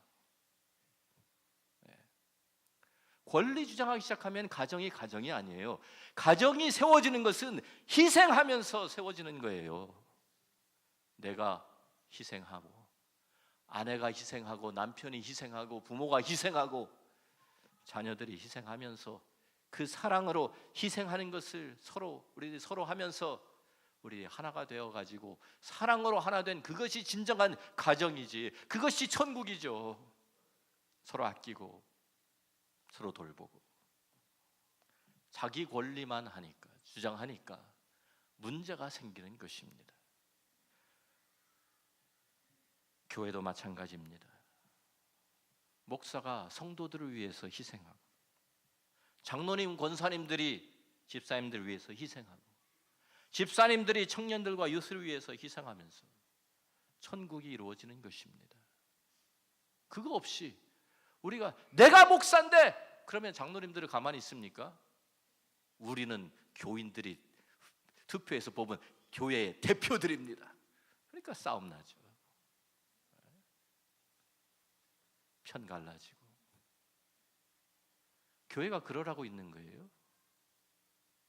A: 권리 주장하기 시작하면 가정이 아니에요. 가정이 세워지는 것은 희생하면서 세워지는 거예요. 내가 희생하고, 아내가 희생하고, 남편이 희생하고, 부모가 희생하고, 자녀들이 희생하면서 그 사랑으로 희생하는 것을 우리 서로 하면서 우리 하나가 되어 가지고 사랑으로 하나 된, 그것이 진정한 가정이지, 그것이 천국이죠. 서로 아끼고 서로 돌보고. 자기 권리만 주장하니까 문제가 생기는 것입니다. 교회도 마찬가지입니다. 목사가 성도들을 위해서 희생하고, 장로님, 권사님들이 집사님들을 위해서 희생하고, 집사님들이 청년들과 유스를 위해서 희생하면서 천국이 이루어지는 것입니다. 그거 없이 우리가 내가 목사인데 그러면 장로님들을 가만히 있습니까? 우리는 교인들이 투표해서 뽑은 교회의 대표들입니다. 그러니까 싸움 나죠. 편 갈라지고. 교회가 그러라고 있는 거예요.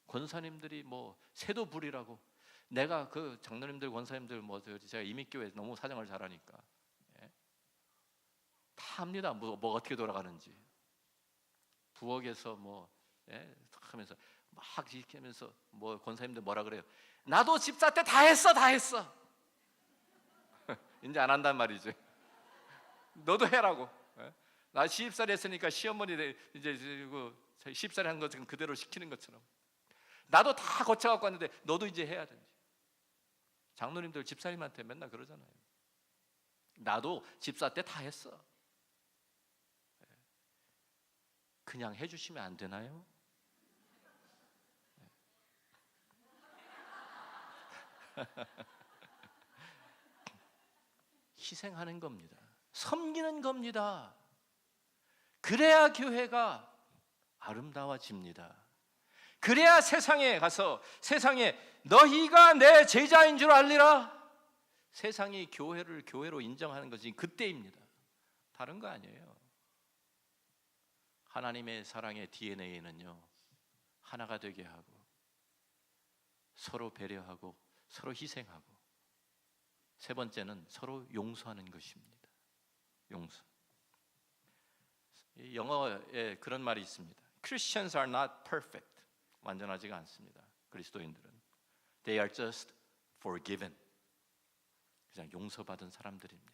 A: 권사님들이 뭐 새도 부리라고, 내가 그 장로님들, 권사님들 제가 이민교회 너무 사정을 잘하니까 다 합니다. 뭐 어떻게 돌아가는지. 부엌에서 하면서 막 이렇게 하면서 권사님들 뭐라 그래요? 나도 집사 때 다 했어. 이제 안 한단 말이지. 너도 해라고. 나 시집살이 했으니까 시어머니 이제 시집살이 한 거 지금 그대로 시키는 것처럼 나도 다 거쳐갖고 왔는데 너도 이제 해야 되지. 장로님들 집사님한테 맨날 그러잖아요. 나도 집사 때 다 했어. 그냥 해주시면 안 되나요? 희생하는 겁니다. 섬기는 겁니다. 그래야 교회가 아름다워집니다. 그래야 세상에 가서 세상에 너희가 내 제자인 줄 알리라. 세상이 교회를 교회로 인정하는 것이 그때입니다. 다른 거 아니에요. 하나님의 사랑의 DNA는요, 하나가 되게 하고 서로 배려하고 서로 희생하고, 세 번째는 서로 용서하는 것입니다. 용서. 영어에 그런 말이 있습니다. Christians are not perfect. 완전하지가 않습니다. 그리스도인들은 They are just forgiven. 그냥 용서받은 사람들입니다.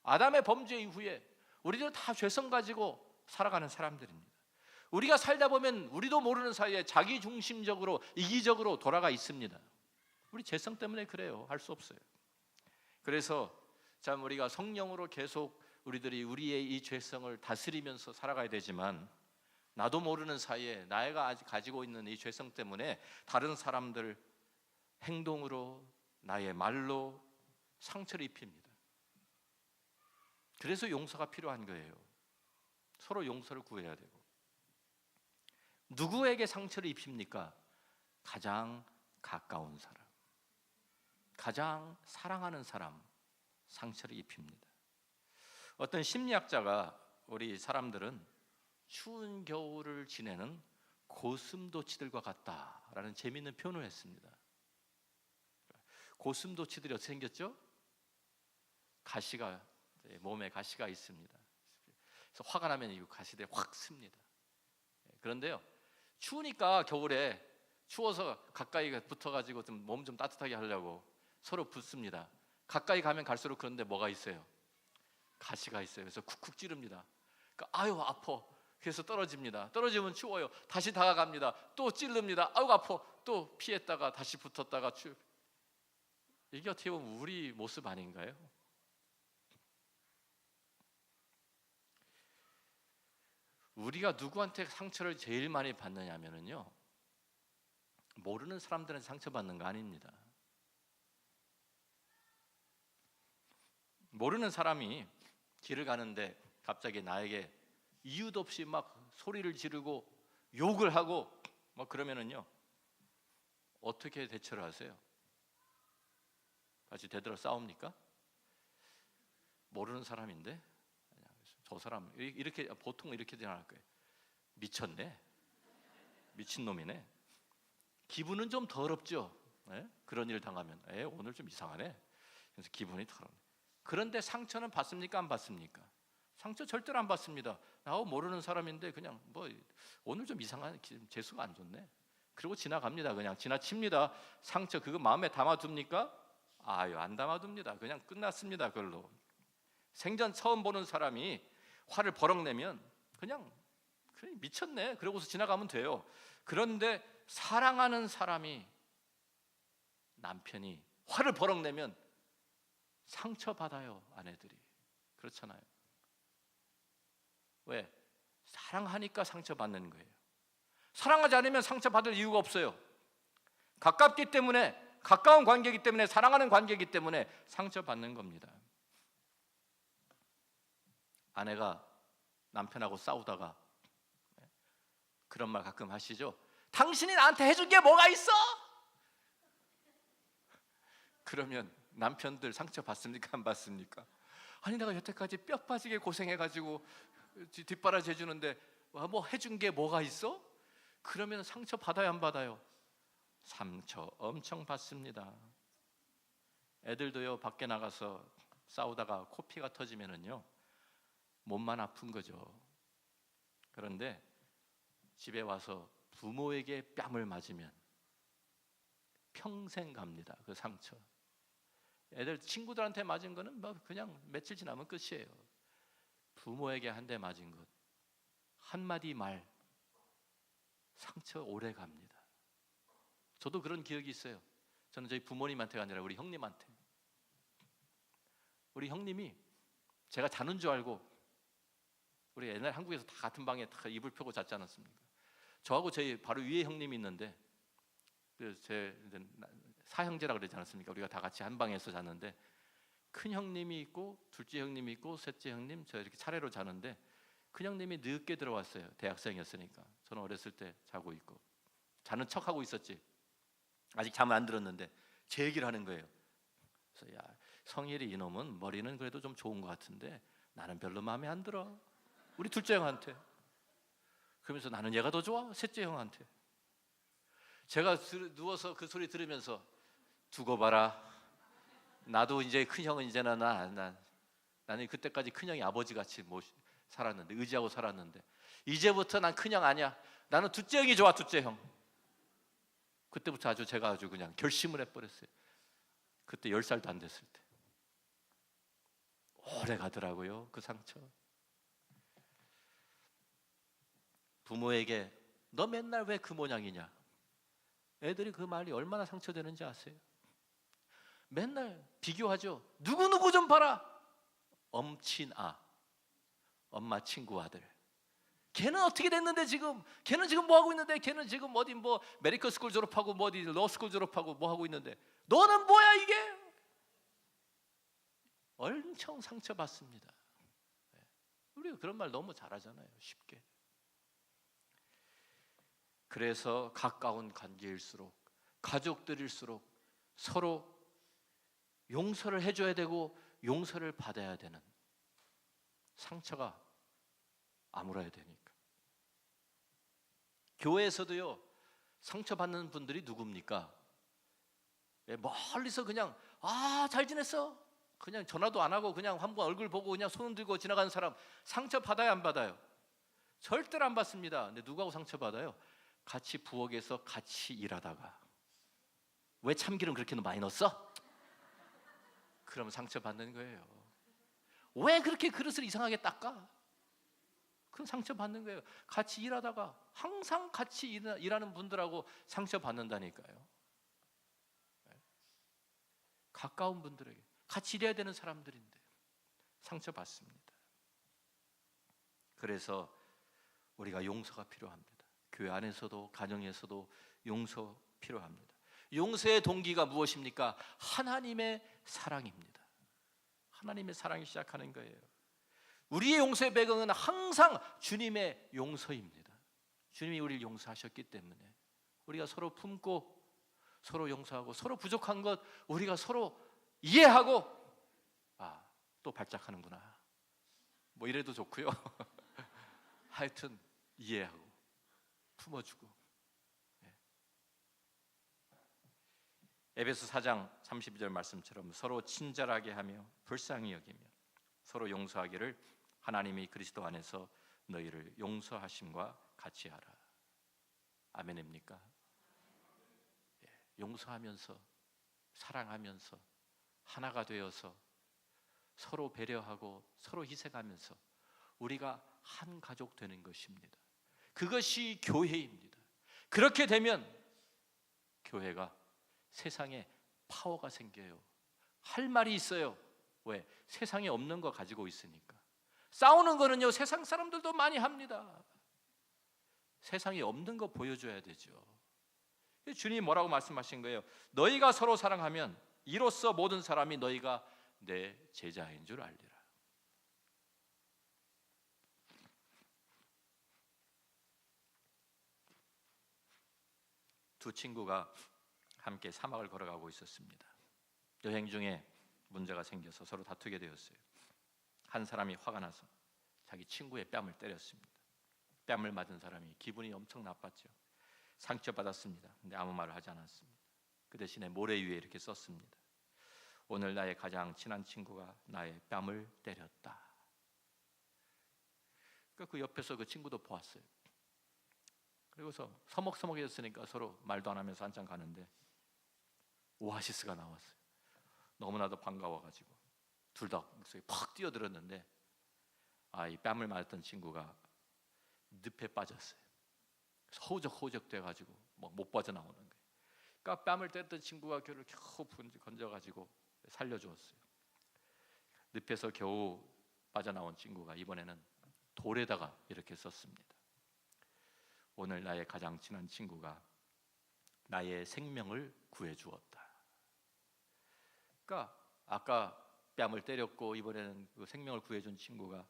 A: 아담의 범죄 이후에 우리들은 다 죄성 가지고 살아가는 사람들입니다. 우리가 살다 보면 우리도 모르는 사이에 자기중심적으로 이기적으로 돌아가 있습니다. 우리 죄성 때문에 그래요. 할 수 없어요. 그래서 참 우리가 성령으로 계속 우리들이 우리의 이 죄성을 다스리면서 살아가야 되지만, 나도 모르는 사이에 나가 아직 가지고 있는 이 죄성 때문에 다른 사람들 행동으로, 나의 말로 상처를 입힙니다. 그래서 용서가 필요한 거예요. 서로 용서를 구해야 되고. 누구에게 상처를 입힙니까? 가장 가까운 사람, 가장 사랑하는 사람 상처를 입힙니다. 어떤 심리학자가 우리 사람들은 추운 겨울을 지내는 고슴도치들과 같다라는 재미있는 표현을 했습니다. 고슴도치들이 어떻게 생겼죠? 가시가, 몸에 가시가 있습니다. 그래서 화가 나면 이 가시들이 확 씁니다. 그런데요, 추우니까 겨울에 추워서 가까이 붙어가지고 몸 좀 따뜻하게 하려고 서로 붙습니다. 가까이 가면 갈수록 그런데 뭐가 있어요? 가시가 있어요. 그래서 쿡쿡 찌릅니다. 그러니까 아유 아파. 그래서 떨어집니다. 떨어지면 추워요. 다시 다가갑니다. 또 찌릅니다. 아유 아파. 또 피했다가 다시 붙었다가 이게 어떻게 보면 우리 모습 아닌가요? 우리가 누구한테 상처를 제일 많이 받느냐면요, 모르는 사람들한테 상처받는 거 아닙니다. 모르는 사람이 길을 가는데 갑자기 나에게 이유도 없이 막 소리를 지르고 욕을 하고 막 그러면은요, 어떻게 대처를 하세요? 같이 대들어 싸웁니까? 모르는 사람인데 저 사람 이렇게 보통 이렇게 생각할 거예요. 미쳤네, 미친놈이네. 기분은 좀 더럽죠. 네? 그런 일 당하면 오늘 좀 이상하네. 그래서 기분이 더럽네. 그런데 상처는 받습니까? 안 받습니까? 상처 절대로 안 받습니다. 모르는 사람인데 그냥 뭐 오늘 좀 이상한, 재수가 안 좋네. 그리고 지나갑니다. 그냥 지나칩니다. 상처 그거 마음에 담아둡니까? 아유, 안 담아둡니다. 그냥 끝났습니다. 그걸로. 생전 처음 보는 사람이 화를 버럭 내면 그냥 미쳤네, 그러고서 지나가면 돼요. 그런데 사랑하는 사람이, 남편이 화를 버럭 내면 상처받아요. 아내들이 그렇잖아요. 왜? 사랑하니까 상처받는 거예요. 사랑하지 않으면 상처받을 이유가 없어요. 가깝기 때문에, 가까운 관계이기 때문에, 사랑하는 관계이기 때문에 상처받는 겁니다. 아내가 남편하고 싸우다가 그런 말 가끔 하시죠. 당신이 나한테 해준 게 뭐가 있어? 그러면 남편들 상처 받습니까? 안 받습니까? 아니 내가 여태까지 뼈 빠지게 고생해가지고 뒷바라지 해주는데 뭐 해준 게 뭐가 있어? 그러면 상처 받아요? 안 받아요? 상처 엄청 받습니다. 애들도요, 밖에 나가서 싸우다가 코피가 터지면은요, 몸만 아픈 거죠. 그런데 집에 와서 부모에게 뺨을 맞으면 평생 갑니다. 그 상처. 애들 친구들한테 맞은 거는 뭐 그냥 며칠 지나면 끝이에요. 부모에게 한 대 맞은 것, 한마디 말, 상처 오래 갑니다. 저도 그런 기억이 있어요. 저는 저희 부모님한테가 아니라 우리 형님한테. 우리 형님이 제가 자는 줄 알고, 우리 옛날 한국에서 다 같은 방에 다 이불 펴고 잤지 않았습니까? 저하고 저희 바로 위에 형님이 있는데, 제 사형제라고 그러지 않았습니까? 우리가 다 같이 한 방에서 잤는데, 큰 형님이 있고 둘째 형님이 있고 셋째 형님, 저 이렇게 차례로 자는데, 큰 형님이 늦게 들어왔어요. 대학생이었으니까. 저는 어렸을 때 자고 있고 자는 척하고 있었지. 아직 잠을 안 들었는데 제 얘기를 하는 거예요. 그래서 야, 성일이 이놈은 머리는 그래도 좀 좋은 것 같은데 나는 별로 마음에 안 들어. 우리 둘째 형한테. 그러면서 나는 얘가 더 좋아. 셋째 형한테. 제가 누워서 그 소리 들으면서 두고 봐라. 나도 이제 큰 형은 이제는 나는 그때까지 큰 형이 아버지 같이 살았는데, 의지하고 살았는데, 이제부터 난 큰 형 아니야. 나는 둘째 형이 좋아. 둘째 형. 그때부터 제가 아주 그냥 결심을 해버렸어요. 그때 10살도 안 됐을 때. 오래 가더라고요. 그 상처. 부모에게 너 맨날 왜 그 모양이냐? 애들이 그 말이 얼마나 상처되는지 아세요? 맨날 비교하죠. 누구누구 좀 봐라. 엄친아, 엄마 친구 아들. 걔는 어떻게 됐는데 지금? 걔는 지금 뭐 하고 있는데? 걔는 지금 어디 뭐 메디컬 스쿨 졸업하고 뭐 어디 로스쿨 졸업하고 뭐 하고 있는데 너는 뭐야 이게? 엄청 상처받습니다. 우리가 그런 말 너무 잘하잖아요. 쉽게. 그래서 가까운 관계일수록, 가족들일수록 서로 용서를 해줘야 되고 용서를 받아야 되는, 상처가 아물어야 되니까. 교회에서도요, 상처받는 분들이 누굽니까? 멀리서 그냥 잘 지냈어? 그냥 전화도 안 하고 그냥 한번 얼굴 보고 그냥 손 들고 지나가는 사람 상처 받아요, 안 받아요? 절대로 안 받습니다. 근데 누구하고 상처 받아요? 같이 부엌에서 같이 일하다가 왜 참기름 그렇게 많이 넣었어? 그러면 상처 받는 거예요. 왜 그렇게 그릇을 이상하게 닦아? 그럼 상처 받는 거예요. 같이 일하다가 항상 같이 일하는 분들하고 상처 받는다니까요. 가까운 분들에게 같이 일해야 되는 사람들인데 상처 받습니다. 그래서 우리가 용서가 필요합니다. 교회 안에서도 가정에서도 용서 필요합니다. 용서의 동기가 무엇입니까? 하나님의 사랑입니다. 하나님의 사랑이 시작하는 거예요. 우리의 용서의 배경은 항상 주님의 용서입니다. 주님이 우리를 용서하셨기 때문에 우리가 서로 품고 서로 용서하고 서로 부족한 것 우리가 서로 이해하고 또 발작하는구나 뭐 이래도 좋고요. 하여튼 이해하고 품어주고. 에베소 4장 32절 말씀처럼 서로 친절하게 하며 불쌍히 여기며 서로 용서하기를 하나님이 그리스도 안에서 너희를 용서하심과 같이 하라. 아멘입니까? 용서하면서 사랑하면서 하나가 되어서 서로 배려하고 서로 희생하면서 우리가 한 가족 되는 것입니다. 그것이 교회입니다. 그렇게 되면 교회가 세상에 파워가 생겨요. 할 말이 있어요. 왜? 세상에 없는 거 가지고 있으니까. 싸우는 거는요, 세상 사람들도 많이 합니다. 세상에 없는 거 보여줘야 되죠. 주님이 뭐라고 말씀하신 거예요? 너희가 서로 사랑하면 이로써 모든 사람이 너희가 내 제자인 줄 알리라. 두 친구가 함께 사막을 걸어가고 있었습니다. 여행 중에 문제가 생겨서 서로 다투게 되었어요. 한 사람이 화가 나서 자기 친구의 뺨을 때렸습니다. 뺨을 맞은 사람이 기분이 엄청 나빴죠. 상처받았습니다. 근데 아무 말을 하지 않았습니다. 그 대신에 모래 위에 이렇게 썼습니다. 오늘 나의 가장 친한 친구가 나의 뺨을 때렸다. 그러니까 그 옆에서 그 친구도 보았어요. 그리고서 서먹서먹해졌으니까 서로 말도 안 하면서 한참 가는데 오아시스가 나왔어요. 너무나도 반가워가지고 둘 다 목소리 팍 뛰어들었는데 이 뺨을 맞았던 친구가 늪에 빠졌어요. 허우적허우적 돼가지고 못 빠져나오는 거예요. 그러니까 뺨을 때렸던 친구가 걔를 겨우 건져가지고 살려주었어요. 늪에서 겨우 빠져나온 친구가 이번에는 돌에다가 이렇게 썼습니다. 오늘 나의 가장 친한 친구가 나의 생명을 구해주었다. 그러니까 아까 뺨을 때렸고 이번에는 그 생명을 구해준 친구가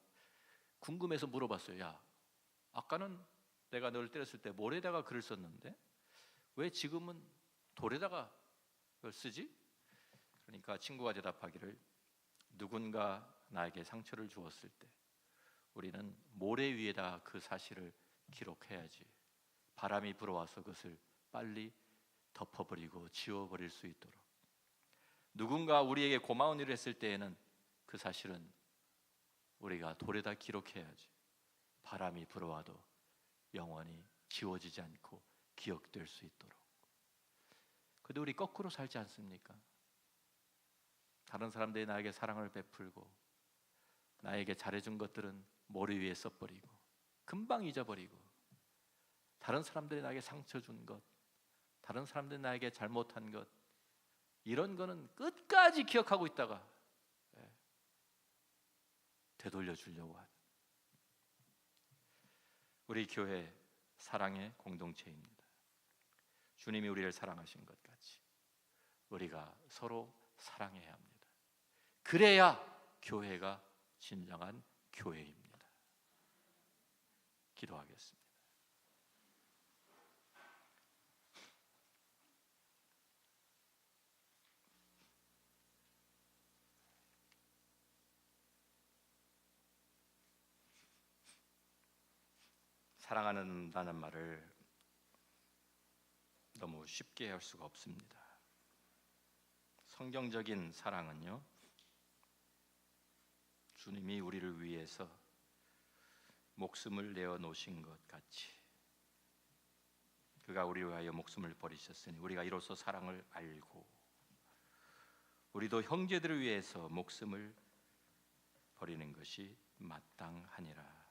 A: 궁금해서 물어봤어요. 야, 아까는 내가 너를 때렸을 때 모래에다가 글을 썼는데 왜 지금은 돌에다가 그걸 쓰지? 그러니까 친구가 대답하기를 누군가 나에게 상처를 주었을 때 우리는 모래 위에다 그 사실을 기록해야지 바람이 불어와서 그것을 빨리 덮어버리고 지워버릴 수 있도록. 누군가 우리에게 고마운 일을 했을 때에는 그 사실은 우리가 돌에다 기록해야지 바람이 불어와도 영원히 지워지지 않고 기억될 수 있도록. 근데 우리 거꾸로 살지 않습니까? 다른 사람들이 나에게 사랑을 베풀고 나에게 잘해준 것들은 머리 위에 써버리고 금방 잊어버리고, 다른 사람들이 나에게 상처 준 것, 다른 사람들이 나에게 잘못한 것, 이런 거는 끝까지 기억하고 있다가 되돌려 주려고 하는 우리 교회 사랑의 공동체입니다. 주님이 우리를 사랑하신 것 같이 우리가 서로 사랑해야 합니다. 그래야 교회가 진정한 교회입니다. 기도하겠습니다. 사랑하는다는 말을 너무 쉽게 할 수가 없습니다. 성경적인 사랑은요, 주님이 우리를 위해서 목숨을 내어 놓으신 것 같이 그가 우리를 위하여 목숨을 버리셨으니 우리가 이로써 사랑을 알고 우리도 형제들을 위해서 목숨을 버리는 것이 마땅하니라.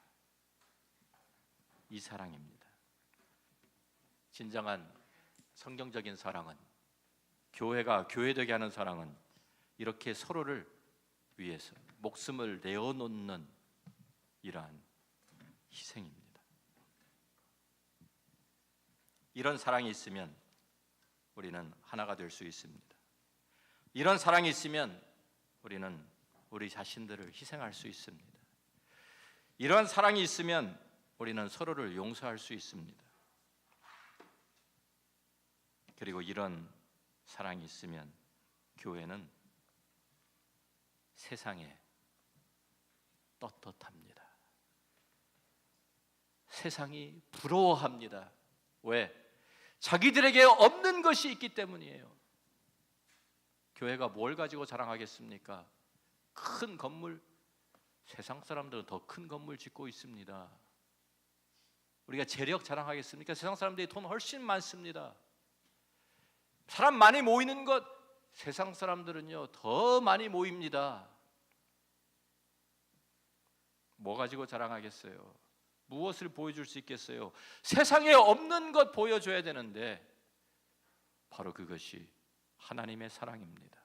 A: 이 사랑입니다. 진정한 성경적인 사랑은, 교회가 교회되게 하는 사랑은 이렇게 서로를 위해서 목숨을 내어놓는 이러한 희생입니다. 이런 사랑이 있으면 우리는 하나가 될 수 있습니다. 이런 사랑이 있으면 우리는 우리 자신들을 희생할 수 있습니다. 이런 사랑이 있으면 우리는 서로를 용서할 수 있습니다. 그리고 이런 사랑이 있으면 교회는 세상에 떳떳합니다. 세상이 부러워합니다. 왜? 자기들에게 없는 것이 있기 때문이에요. 교회가 뭘 가지고 자랑하겠습니까? 큰 건물, 세상 사람들은 더 큰 건물 짓고 있습니다. 우리가 재력 자랑하겠습니까? 세상 사람들이 돈 훨씬 많습니다. 사람 많이 모이는 것, 세상 사람들은요 더 많이 모입니다. 뭐 가지고 자랑하겠어요? 무엇을 보여줄 수 있겠어요? 세상에 없는 것 보여줘야 되는데 바로 그것이 하나님의 사랑입니다.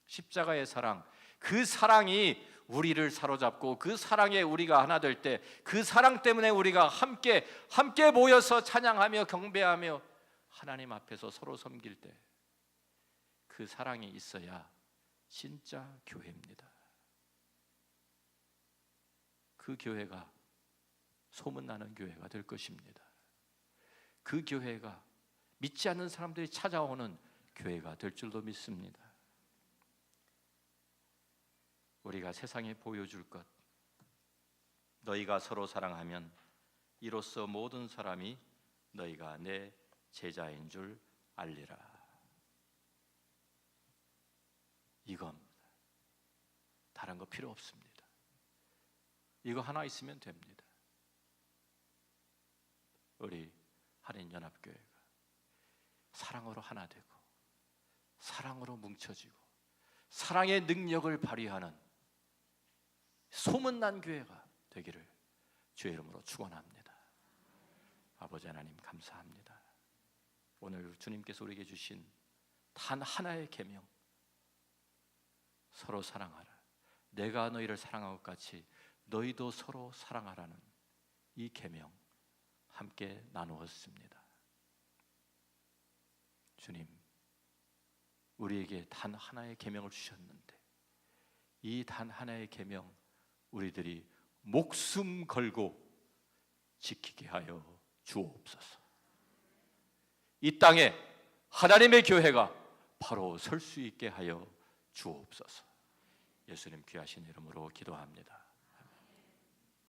A: 십자가의 사랑, 그 사랑이 우리를 사로잡고 그 사랑에 우리가 하나 될 때, 그 사랑 때문에 우리가 함께 모여서 찬양하며 경배하며 하나님 앞에서 서로 섬길 때 그 사랑이 있어야 진짜 교회입니다. 그 교회가 소문나는 교회가 될 것입니다. 그 교회가 믿지 않는 사람들이 찾아오는 교회가 될 줄도 믿습니다. 우리가 세상에 보여줄 것, 너희가 서로 사랑하면 이로써 모든 사람이 너희가 내 제자인 줄 알리라. 이겁니다. 다른 거 필요 없습니다. 이거 하나 있으면 됩니다. 우리 한인연합교회가 사랑으로 하나 되고 사랑으로 뭉쳐지고 사랑의 능력을 발휘하는 소문난 교회가 되기를 주의 이름으로 축원합니다. 아버지 하나님 감사합니다. 오늘 주님께서 우리에게 주신 단 하나의 계명, 서로 사랑하라. 내가 너희를 사랑한 것 같이 너희도 서로 사랑하라는 이 계명 함께 나누었습니다. 주님, 우리에게 단 하나의 계명을 주셨는데 이 단 하나의 계명 우리들이 목숨 걸고 지키게 하여 주옵소서. 이 땅에 하나님의 교회가 바로 설 수 있게 하여 주옵소서. 예수님 귀하신 이름으로 기도합니다.